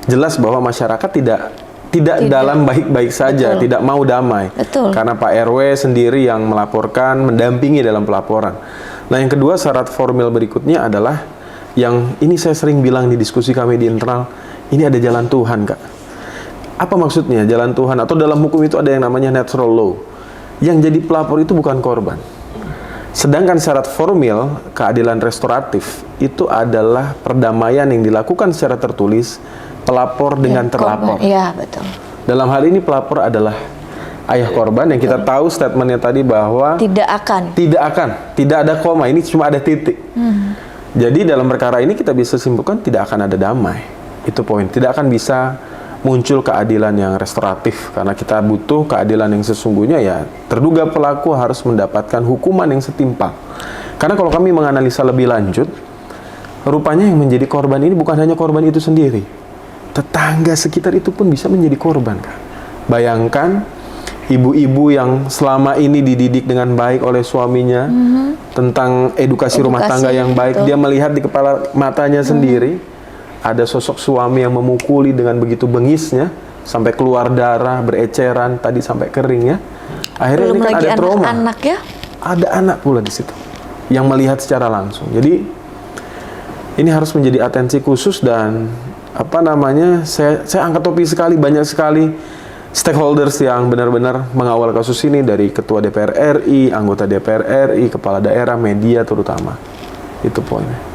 jelas bahwa masyarakat tidak dalam baik-baik saja, Betul. tidak mau damai. Betul. Karena Pak RW sendiri yang melaporkan, mendampingi dalam pelaporan. Nah, yang kedua syarat formil berikutnya adalah yang ini saya sering bilang di diskusi kami di internal, ini ada jalan Tuhan, Kak. Apa maksudnya jalan Tuhan? Atau dalam hukum itu ada yang namanya natural law. Yang jadi pelapor itu bukan korban. Sedangkan syarat formil keadilan restoratif itu adalah perdamaian yang dilakukan secara tertulis pelapor dengan terlapor. Iya, betul. Dalam hal ini pelapor adalah ayah korban yang kita tahu statementnya tadi bahwa Tidak akan. tidak ada koma, ini cuma ada titik. Jadi dalam perkara ini kita bisa simpulkan tidak akan ada damai. Itu poin. Tidak akan bisa muncul keadilan yang restoratif karena kita butuh keadilan yang sesungguhnya, ya terduga pelaku harus mendapatkan hukuman yang setimpal. Karena kalau kami menganalisa lebih lanjut, rupanya yang menjadi korban ini bukan hanya korban itu sendiri. Tetangga sekitar itu pun bisa menjadi korban, Kak. Bayangkan ibu-ibu yang selama ini dididik dengan baik oleh suaminya tentang edukasi rumah tangga yang baik, betul. dia melihat di kepala matanya sendiri ada sosok suami yang memukuli dengan begitu bengisnya sampai keluar darah, bereceran, tadi sampai kering ya. Akhirnya Belum ini kan lagi ada trauma. anak-anak ya. Ada anak pula di situ yang melihat secara langsung. Jadi ini harus menjadi atensi khusus dan apa namanya? Saya angkat topi sekali, banyak sekali stakeholders yang benar-benar mengawal kasus ini, dari Ketua DPR RI, anggota DPR RI, kepala daerah, media terutama. Itu poinnya.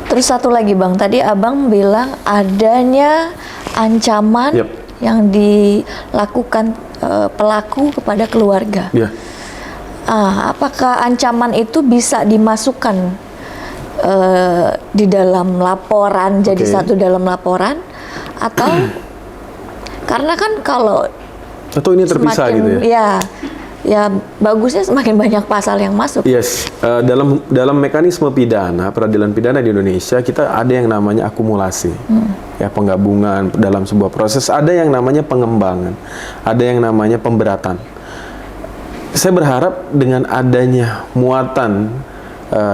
Terus satu lagi Bang, tadi Abang bilang adanya ancaman Yep. yang dilakukan pelaku kepada keluarga. Ya. Apakah ancaman itu bisa dimasukkan di dalam laporan, jadi Oke. satu dalam laporan, atau karena kan kalau Atau ini terpisah semakin, gitu ya? Ya bagusnya semakin banyak pasal yang masuk. Yes, dalam mekanisme pidana, peradilan pidana di Indonesia kita ada yang namanya akumulasi, ya penggabungan dalam sebuah proses. Ada yang namanya pengembangan, ada yang namanya pemberatan. Saya berharap dengan adanya muatan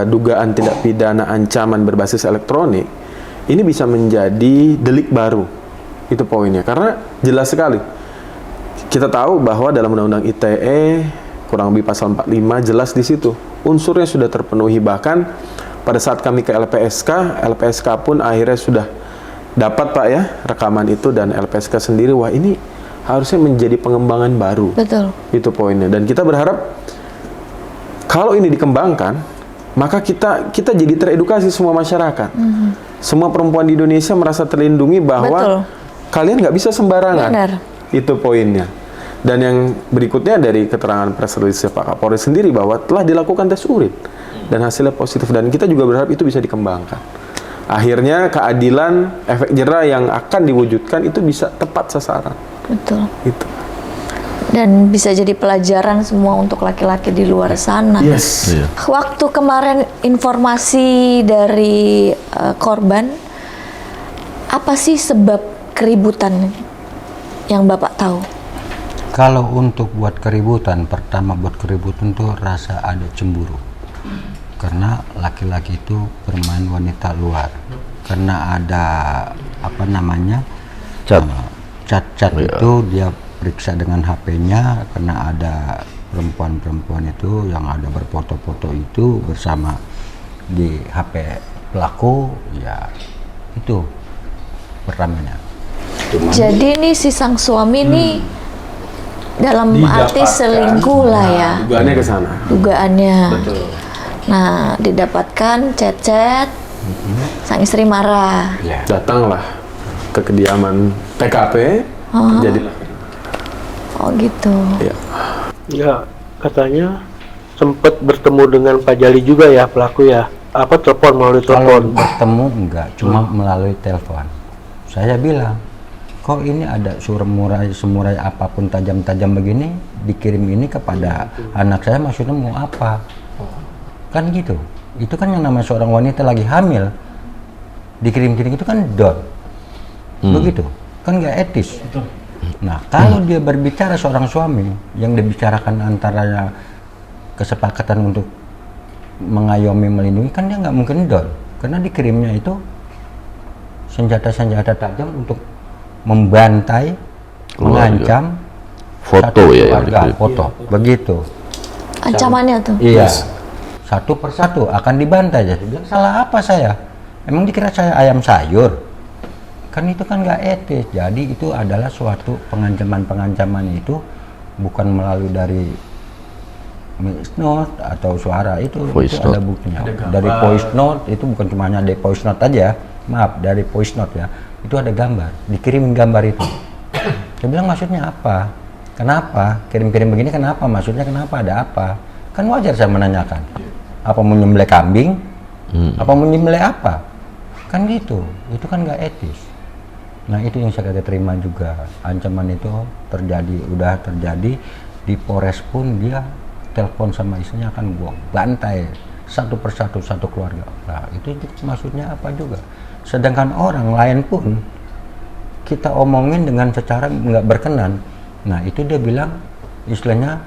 dugaan tindak pidana ancaman berbasis elektronik, ini bisa menjadi delik baru. Itu poinnya, karena jelas sekali. Kita tahu bahwa dalam Undang-Undang ITE kurang lebih pasal 45 jelas di situ unsurnya sudah terpenuhi. Bahkan pada saat kami ke LPSK pun akhirnya sudah dapat Pak ya rekaman itu, dan LPSK sendiri wah ini harusnya menjadi pengembangan baru. Betul. Itu poinnya, dan kita berharap kalau ini dikembangkan maka kita jadi teredukasi semua masyarakat. Semua perempuan di Indonesia merasa terlindungi bahwa Betul. kalian nggak bisa sembarangan. Benar. Itu poinnya. Dan yang berikutnya dari keterangan press release Pak Kapolri sendiri bahwa telah dilakukan tes urin dan hasilnya positif, dan kita juga berharap itu bisa dikembangkan. Akhirnya keadilan, efek jera yang akan diwujudkan itu bisa tepat sasaran. Betul. Itu. Dan bisa jadi pelajaran semua untuk laki-laki di luar sana. Yes. Iya. Waktu kemarin informasi dari korban, apa sih sebab keributan yang Bapak tahu? Kalau untuk buat keributan, pertama buat keributan tuh rasa ada cemburu. Karena laki-laki itu bermain wanita luar. Karena ada apa namanya? Cat. Cat Iya. itu dia periksa dengan HP-nya, karena ada perempuan-perempuan itu yang ada berfoto-foto itu bersama di HP pelaku, ya itu pertamanya. Jadi ini si sang suami ini dalam arti selingkuh lah ya, Dugaannya ke sana. dugaannya. Nah, didapatkan chat-chat, sang istri marah. Ya. Datanglah ke kediaman TKP, jadilah. Oh gitu. Ya. Ya, katanya sempat bertemu dengan Pak Jali juga ya pelaku ya. Apa telepon, melalui Kalau telepon? bertemu enggak, cuma melalui telepon. Saya bilang, kok ini ada semurai apapun tajam-tajam begini dikirim ini kepada anak saya, maksudnya mau apa? Kan gitu. Itu kan yang namanya seorang wanita lagi hamil dikirim-kirim itu kan don. Begitu. kan nggak etis. Nah, kalau dia berbicara seorang suami yang dibicarakan antara kesepakatan untuk mengayomi, melindungi, kan dia nggak mungkin down, karena dikirimnya itu senjata-senjata tajam untuk membantai, mengancam Foto satu ya yang keluarga, dikirim. foto, begitu. Ancamannya tuh. Iya, satu persatu akan dibantai. Jadi bilang, salah apa saya? Emang dikira saya ayam sayur? Kan itu kan nggak etis. Jadi itu adalah suatu pengancaman itu bukan melalui dari voice note atau suara, itu ada buktinya. Dari voice note itu bukan cuma hanya dari voice note aja, maaf, dari voice note ya, itu ada gambar, dikirimin gambar itu. Saya bilang, maksudnya apa? Kenapa kirim-kirim begini? Kenapa? Maksudnya kenapa? Ada apa? Kan wajar saya menanyakan. Apa mau nyembelih kambing? Apa mau nyembelih apa? Kan gitu. Itu kan nggak etis. Nah, itu yang saya kagak terima juga. Ancaman itu udah terjadi di Polres pun dia telepon sama istrinya, akan gua bantai satu persatu satu keluarga. Nah, itu maksudnya apa juga? Sedangkan orang lain pun kita omongin dengan secara nggak berkenan. Nah, itu dia bilang istilahnya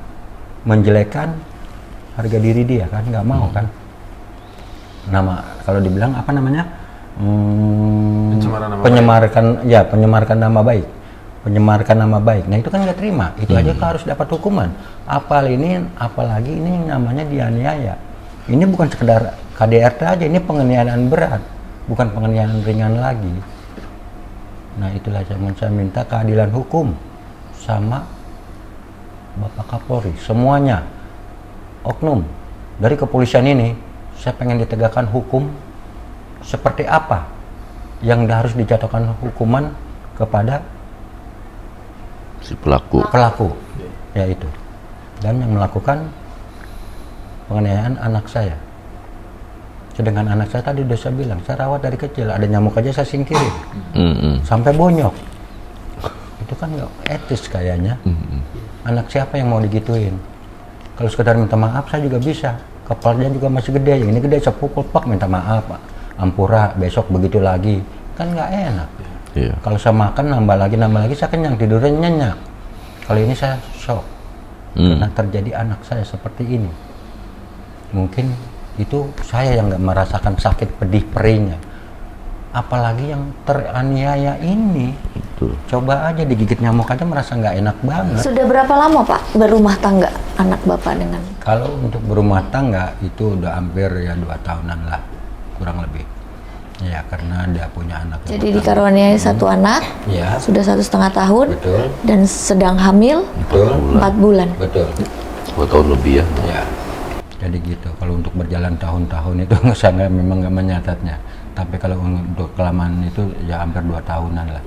menjelekkan harga diri dia, kan nggak mau kan. Kalau dibilang apa namanya, penyemarkan nama baik, penyemarkan nama baik. Nah, itu kan nggak terima, itu aja harus dapat hukuman. Apalagi ini namanya dianiaya. Ini bukan sekedar KDRT aja, ini penganiayaan berat, bukan penganiayaan ringan lagi. Nah, itulah saya minta keadilan hukum sama Bapak Kapolri, semuanya oknum dari kepolisian ini. Saya pengen ditegakkan hukum seperti apa yang harus dijatuhkan hukuman kepada si pelaku, yaitu, dan yang melakukan penganiayaan anak saya. Sedangkan anak saya tadi udah saya bilang, saya rawat dari kecil, ada nyamuk aja saya singkirin, sampai bonyok. Itu kan nggak etis kayaknya. Anak siapa yang mau digituin? Kalau sekedar minta maaf saya juga bisa. Kepalanya juga masih gede, yang ini gede, saya pukul pak, minta maaf, ampura, besok begitu lagi, kan nggak enak. Iya. Kalau saya makan nambah lagi, saya kenyang, tidurnya nyenyak. Kali ini saya shock karena terjadi anak saya seperti ini. Mungkin itu saya yang nggak merasakan sakit pedih perihnya, apalagi yang teraniaya ini. Betul. Coba aja digigit nyamuk aja merasa nggak enak banget. Sudah berapa lama Pak berumah tangga anak Bapak dengan? Kalau untuk berumah tangga itu udah hampir ya 2 tahunan lah, kurang lebih. Ya, karena dia punya anak. Jadi dikaruniai satu anak, Ya, sudah 1,5 tahun, betul, dan sedang hamil betul, 4 bulan. betul. 2 tahun lebih ya. Ya, jadi gitu. Kalau untuk berjalan tahun-tahun itu saya memang nggak menyatatnya. Tapi kalau untuk kelamaan itu ya hampir 2 tahunan lah,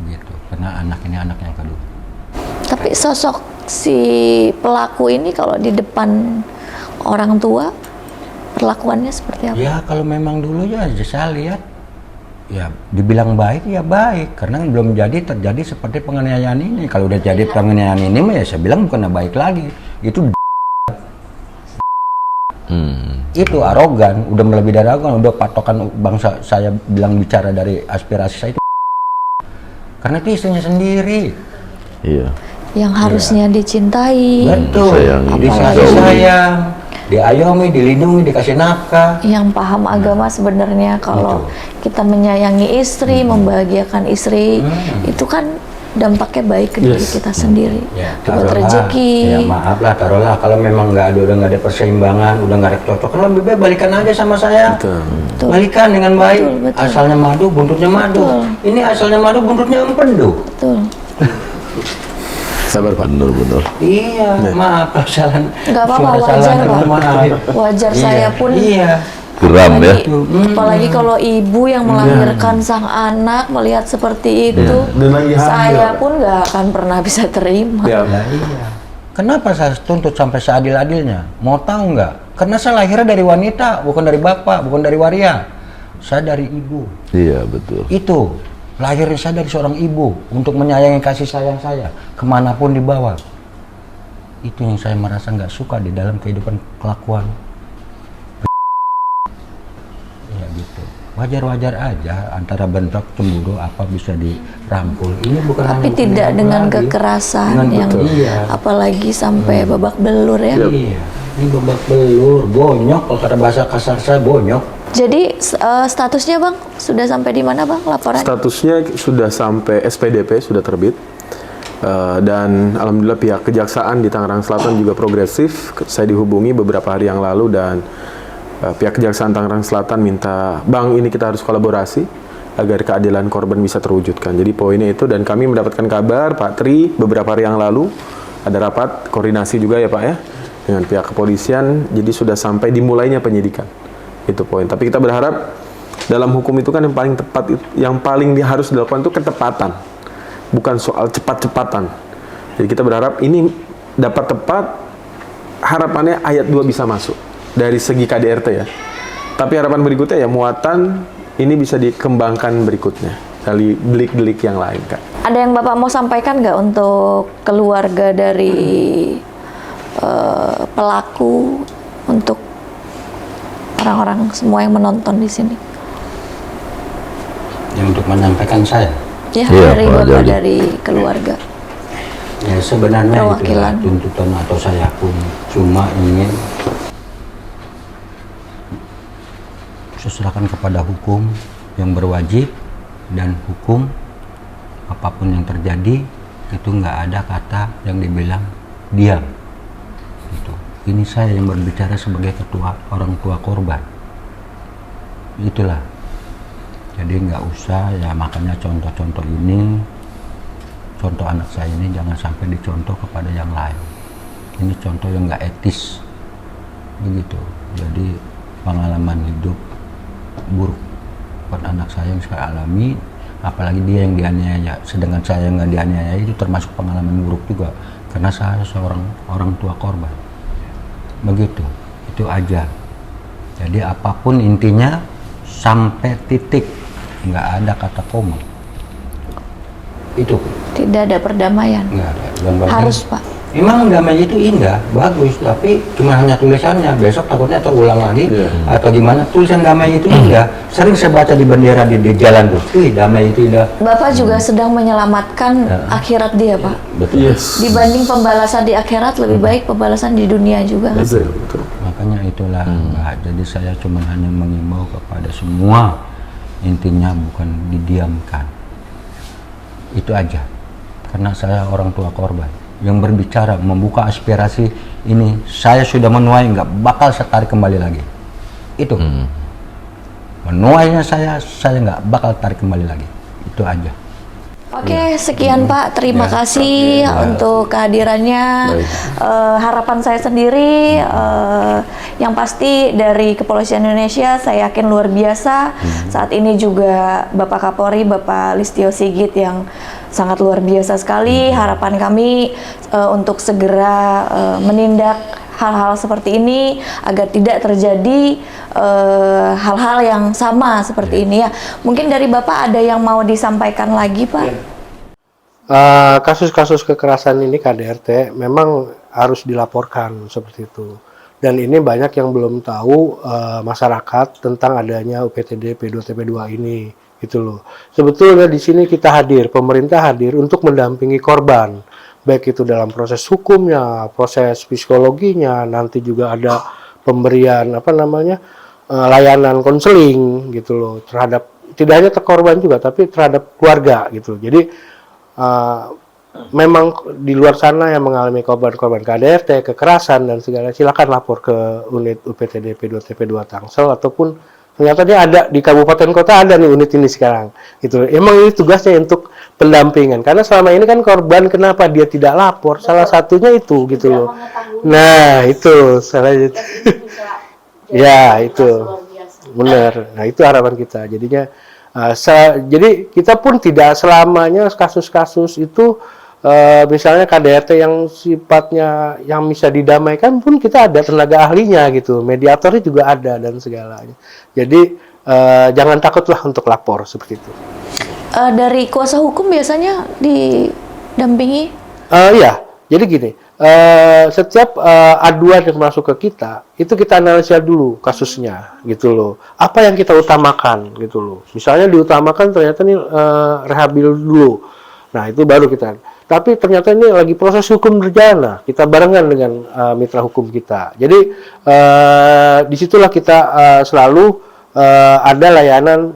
gitu. Karena anak ini anak yang kedua. Tapi sosok si pelaku ini kalau di depan orang tua perlakuannya seperti apa? Ya kalau memang dulu ya saya lihat ya dibilang baik ya baik, karena belum terjadi seperti penganiayaan ini. Kalau udah jadi penganiayaan ini ya saya bilang bukan baik lagi, itu itu arogan, udah melebihi dari arogan, udah patokan bangsa saya bilang bicara dari aspirasi saya itu, karena itu istrinya sendiri. Iya. Yang harusnya dicintai, Betul, dikasih sayang, diayomi, dilindungi, dikasih nafkah. yang paham agama sebenarnya kalau kita menyayangi istri, membahagiakan istri, itu kan dampaknya baik ke diri kita sendiri. Dapat rezeki. Ya maaf lah, taruhlah kalau memang udah nggak ada perseimbangan, udah nggak ada kecocokan, lebih baik balikan aja sama saya. Betul. Balikan dengan baik. Betul. Asalnya madu, buntutnya madu. Betul. Ini asalnya madu, buntutnya empedu. Betul. Sabar Pak. Bener-bener. Iya, maaf kalau salah. Nggak apa-apa, suara wajar, salah, Pak. maaf. Wajar, Iya, saya pun. Iya. Geram ya. Apalagi kalau ibu yang melahirkan sang anak melihat seperti itu, Dan lagi hamil. saya pun nggak akan pernah bisa terima. Ya. Nah, iya. Kenapa saya tuntut sampai seadil-adilnya? Mau tahu nggak? Karena saya lahirnya dari wanita, bukan dari bapak, bukan dari waria. Saya dari ibu. Iya, betul. Itu lahirnya saya dari seorang ibu untuk menyayangi kasih sayang saya kemanapun dibawa. Itu yang saya merasa nggak suka di dalam kehidupan kelakuan. Ya gitu. wajar-wajar aja antara bentrok cemburu apa bisa dirangkul. Ini bukan Tapi hanya tidak pemilihan dengan lagi. kekerasan Dengan yang betul. Iya. apalagi sampai babak belur ya. Iya, ini babak belur, bonyok kalau kata bahasa kasar saya bonyok. Jadi statusnya Bang sudah sampai di mana Bang laporan? Statusnya sudah sampai SPDP, sudah terbit. Dan alhamdulillah pihak kejaksaan di Tangerang Selatan juga progresif. Saya dihubungi beberapa hari yang lalu dan pihak kejaksaan Tangerang Selatan minta, Bang, ini kita harus kolaborasi agar keadilan korban bisa terwujudkan. Jadi poinnya itu, dan kami mendapatkan kabar Pak Tri beberapa hari yang lalu ada rapat koordinasi juga ya Pak ya dengan pihak kepolisian. Jadi sudah sampai dimulainya penyidikan. Itu poin. Tapi kita berharap dalam hukum itu kan yang paling tepat, yang paling harus dilakukan itu ketepatan, bukan soal cepat-cepatan. Jadi kita berharap ini dapat tepat, harapannya ayat 2 bisa masuk dari segi KDRT ya. Tapi harapan berikutnya ya muatan ini bisa dikembangkan berikutnya dari delik-delik yang lain Kak. Ada yang Bapak mau sampaikan nggak untuk keluarga dari pelaku, untuk orang-orang semua yang menonton di sini? Yang untuk menyampaikan saya. Ya, Iya, dari Pak Bapak, Jadi. dari keluarga. Ya sebenarnya Perwakilan. itulah tuntutan atau saya pun cuma ingin serahkan kepada hukum yang berwajib, dan hukum apapun yang terjadi itu nggak ada kata yang dibilang diam. Gitu. Ini saya yang berbicara sebagai ketua orang tua korban. Itulah. Jadi nggak usah ya, makanya contoh-contoh ini, contoh anak saya ini jangan sampai dicontoh kepada yang lain. Ini contoh yang nggak etis, begitu. Jadi pengalaman hidup buruk buat anak saya yang saya alami, apalagi dia yang dianiaya, sedangkan saya yang nggak dianiaya, itu termasuk pengalaman buruk juga, karena saya seorang orang tua korban. Begitu, itu aja. Jadi apapun intinya sampai titik, nggak ada kata koma. Itu Tidak ada perdamaian. nggak ada. Yang bagus. Harus Pak. Memang damai itu indah, bagus, tapi cuma hanya tulisannya. Besok takutnya terulang lagi atau gimana? Tulisan damai itu indah. Sering saya baca di bendera di jalan tuh, wih damai itu indah. Bapak juga sedang menyelamatkan akhirat dia Pak. Betul. Yes. Dibanding pembalasan di akhirat, lebih baik pembalasan di dunia juga. Betul, betul. Makanya itulah. Mbak. Jadi saya cuma hanya mengimbau kepada semua, intinya bukan didiamkan. Itu aja. Karena saya orang tua korban yang berbicara, membuka aspirasi ini, saya sudah menuai, nggak bakal saya tarik kembali lagi. Itu menuainya saya nggak bakal tarik kembali lagi. Itu aja. Oke, sekian Pak. Terima kasih untuk kehadirannya. Harapan saya sendiri, yang pasti dari Kepolisian Indonesia, saya yakin luar biasa. Saat ini juga Bapak Kapolri, Bapak Listio Sigit yang sangat luar biasa sekali. Harapan kami untuk segera menindak hal-hal seperti ini agar tidak terjadi hal-hal yang sama seperti ini ya. Mungkin dari Bapak ada yang mau disampaikan lagi Pak? Kasus-kasus kekerasan ini KDRT memang harus dilaporkan seperti itu. Dan ini banyak yang belum tahu masyarakat tentang adanya UPTD P2TP2 ini, gitu loh. Sebetulnya di sini kita hadir, pemerintah hadir untuk mendampingi korban, baik itu dalam proses hukumnya, proses psikologinya, nanti juga ada pemberian layanan konseling gitu loh terhadap tidak hanya korban juga tapi terhadap keluarga gitu. Jadi memang di luar sana yang mengalami korban-korban KDRT, kekerasan dan segala, silakan lapor ke unit UPTD P2TP2 Tangsel, ataupun ternyata dia ada di kabupaten kota, ada nih unit ini sekarang gitu. Emang ini tugasnya untuk pendampingan, karena selama ini kan korban kenapa dia tidak lapor, salah satunya itu gitu loh. Nah itu salah itu. Ya itu benar. Nah itu harapan kita. Jadinya jadi kita pun tidak selamanya kasus-kasus itu misalnya KDRT yang sifatnya yang bisa didamaikan pun kita ada tenaga ahlinya gitu, mediatornya juga ada dan segalanya. Jadi jangan takutlah untuk lapor seperti itu. Dari Kuasa hukum biasanya didampingi? Iya, jadi gini, setiap aduan yang masuk ke kita, itu kita analisa dulu kasusnya, gitu loh. Apa yang kita utamakan, gitu loh. Misalnya diutamakan ternyata nih rehabil dulu. Nah, itu baru kita. Tapi ternyata ini lagi proses hukum berjalan. Nah, kita barengan dengan mitra hukum kita. Jadi disitulah kita selalu ada layanan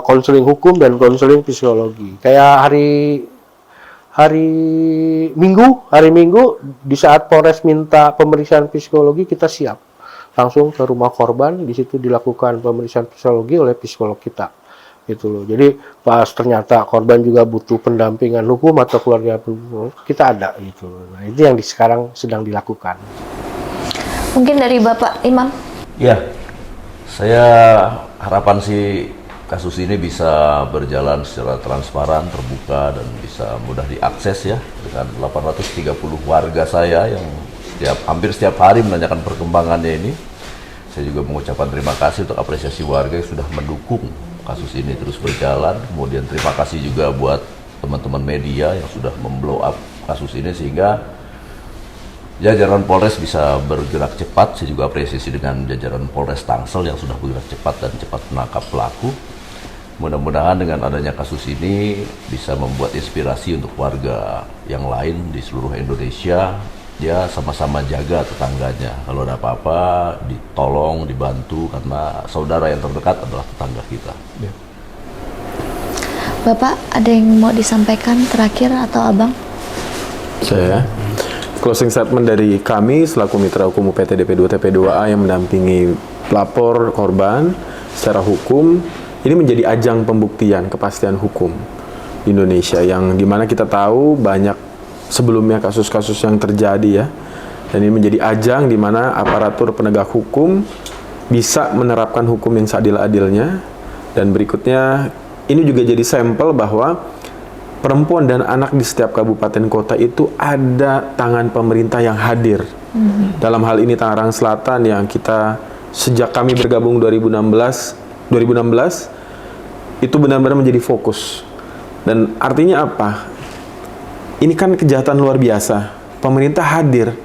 konseling hukum dan konseling psikologi. Kayak hari Minggu di saat Polres minta pemeriksaan psikologi, kita siap langsung ke rumah korban, di situ dilakukan pemeriksaan psikologi oleh psikolog kita, gitu loh. Jadi pas ternyata korban juga butuh pendampingan hukum atau keluarga kita ada, gitu loh. Nah, itu yang sekarang sedang dilakukan. Mungkin dari Bapak Imam. Ya, saya harapan sih kasus ini bisa berjalan secara transparan, terbuka, dan bisa mudah diakses ya, dengan 830 warga saya yang hampir setiap hari menanyakan perkembangannya ini. Saya juga mengucapkan terima kasih untuk apresiasi warga yang sudah mendukung kasus ini terus berjalan. Kemudian terima kasih juga buat teman-teman media yang sudah memblow up kasus ini sehingga jajaran Polres bisa bergerak cepat. Saya juga apresiasi dengan jajaran Polres Tangsel yang sudah bergerak cepat dan cepat menangkap pelaku. Mudah-mudahan dengan adanya kasus ini bisa membuat inspirasi untuk warga yang lain di seluruh Indonesia. Ya, sama-sama jaga tetangganya. Kalau ada apa-apa, ditolong, dibantu, karena saudara yang terdekat adalah tetangga kita. Ya. Bapak, ada yang mau disampaikan terakhir atau Abang? Saya, closing statement dari kami selaku mitra hukum UPT DP2 TP2A yang mendampingi pelapor korban secara hukum. Ini menjadi ajang pembuktian kepastian hukum di Indonesia, yang dimana kita tahu banyak sebelumnya kasus-kasus yang terjadi ya, dan ini menjadi ajang di mana aparatur penegak hukum bisa menerapkan hukum yang seadil-adilnya. Dan berikutnya ini juga jadi sampel bahwa perempuan dan anak di setiap kabupaten kota itu ada tangan pemerintah yang hadir. Dalam hal ini Tangerang Selatan yang kita sejak kami bergabung 2016 itu benar-benar menjadi fokus. Dan artinya apa? Ini kan kejahatan luar biasa. Pemerintah hadir.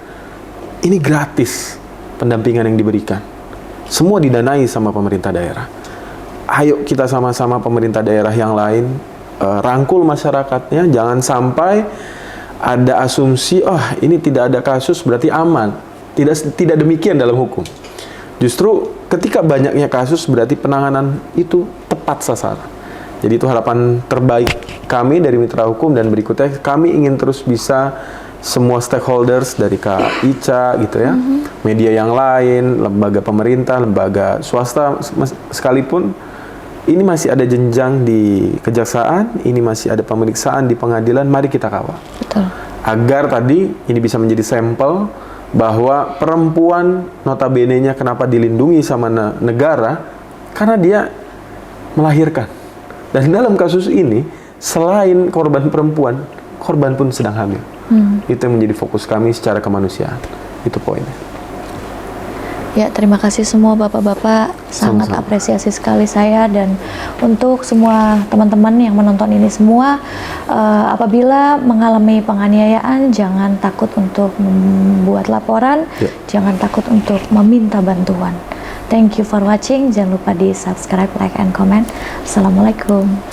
Ini gratis pendampingan yang diberikan. Semua didanai sama pemerintah daerah. Ayo kita sama-sama pemerintah daerah yang lain rangkul masyarakatnya. Jangan sampai ada asumsi, oh ini tidak ada kasus berarti aman. Tidak demikian dalam hukum. Justru ketika banyaknya kasus berarti penanganan itu tepat sasaran. Jadi itu harapan terbaik kami dari mitra hukum, dan berikutnya kami ingin terus bisa semua stakeholders dari Kak Ica gitu ya, media yang lain, lembaga pemerintah, lembaga swasta sekalipun, ini masih ada jenjang di kejaksaan, ini masih ada pemeriksaan di pengadilan, mari kita kawal. Betul. Agar tadi ini bisa menjadi sampel bahwa perempuan notabene-nya kenapa dilindungi sama negara, karena dia melahirkan. Dan dalam kasus ini, selain korban perempuan, korban pun sedang hamil. Itu yang menjadi fokus kami secara kemanusiaan. Itu poinnya. Ya, terima kasih semua Bapak-Bapak. Sangat Sama-sama. apresiasi sekali saya, dan untuk semua teman-teman yang menonton ini semua, apabila mengalami penganiayaan, jangan takut untuk membuat laporan, jangan takut untuk meminta bantuan. Thank you for watching. Jangan lupa di subscribe, like, and comment. Assalamualaikum.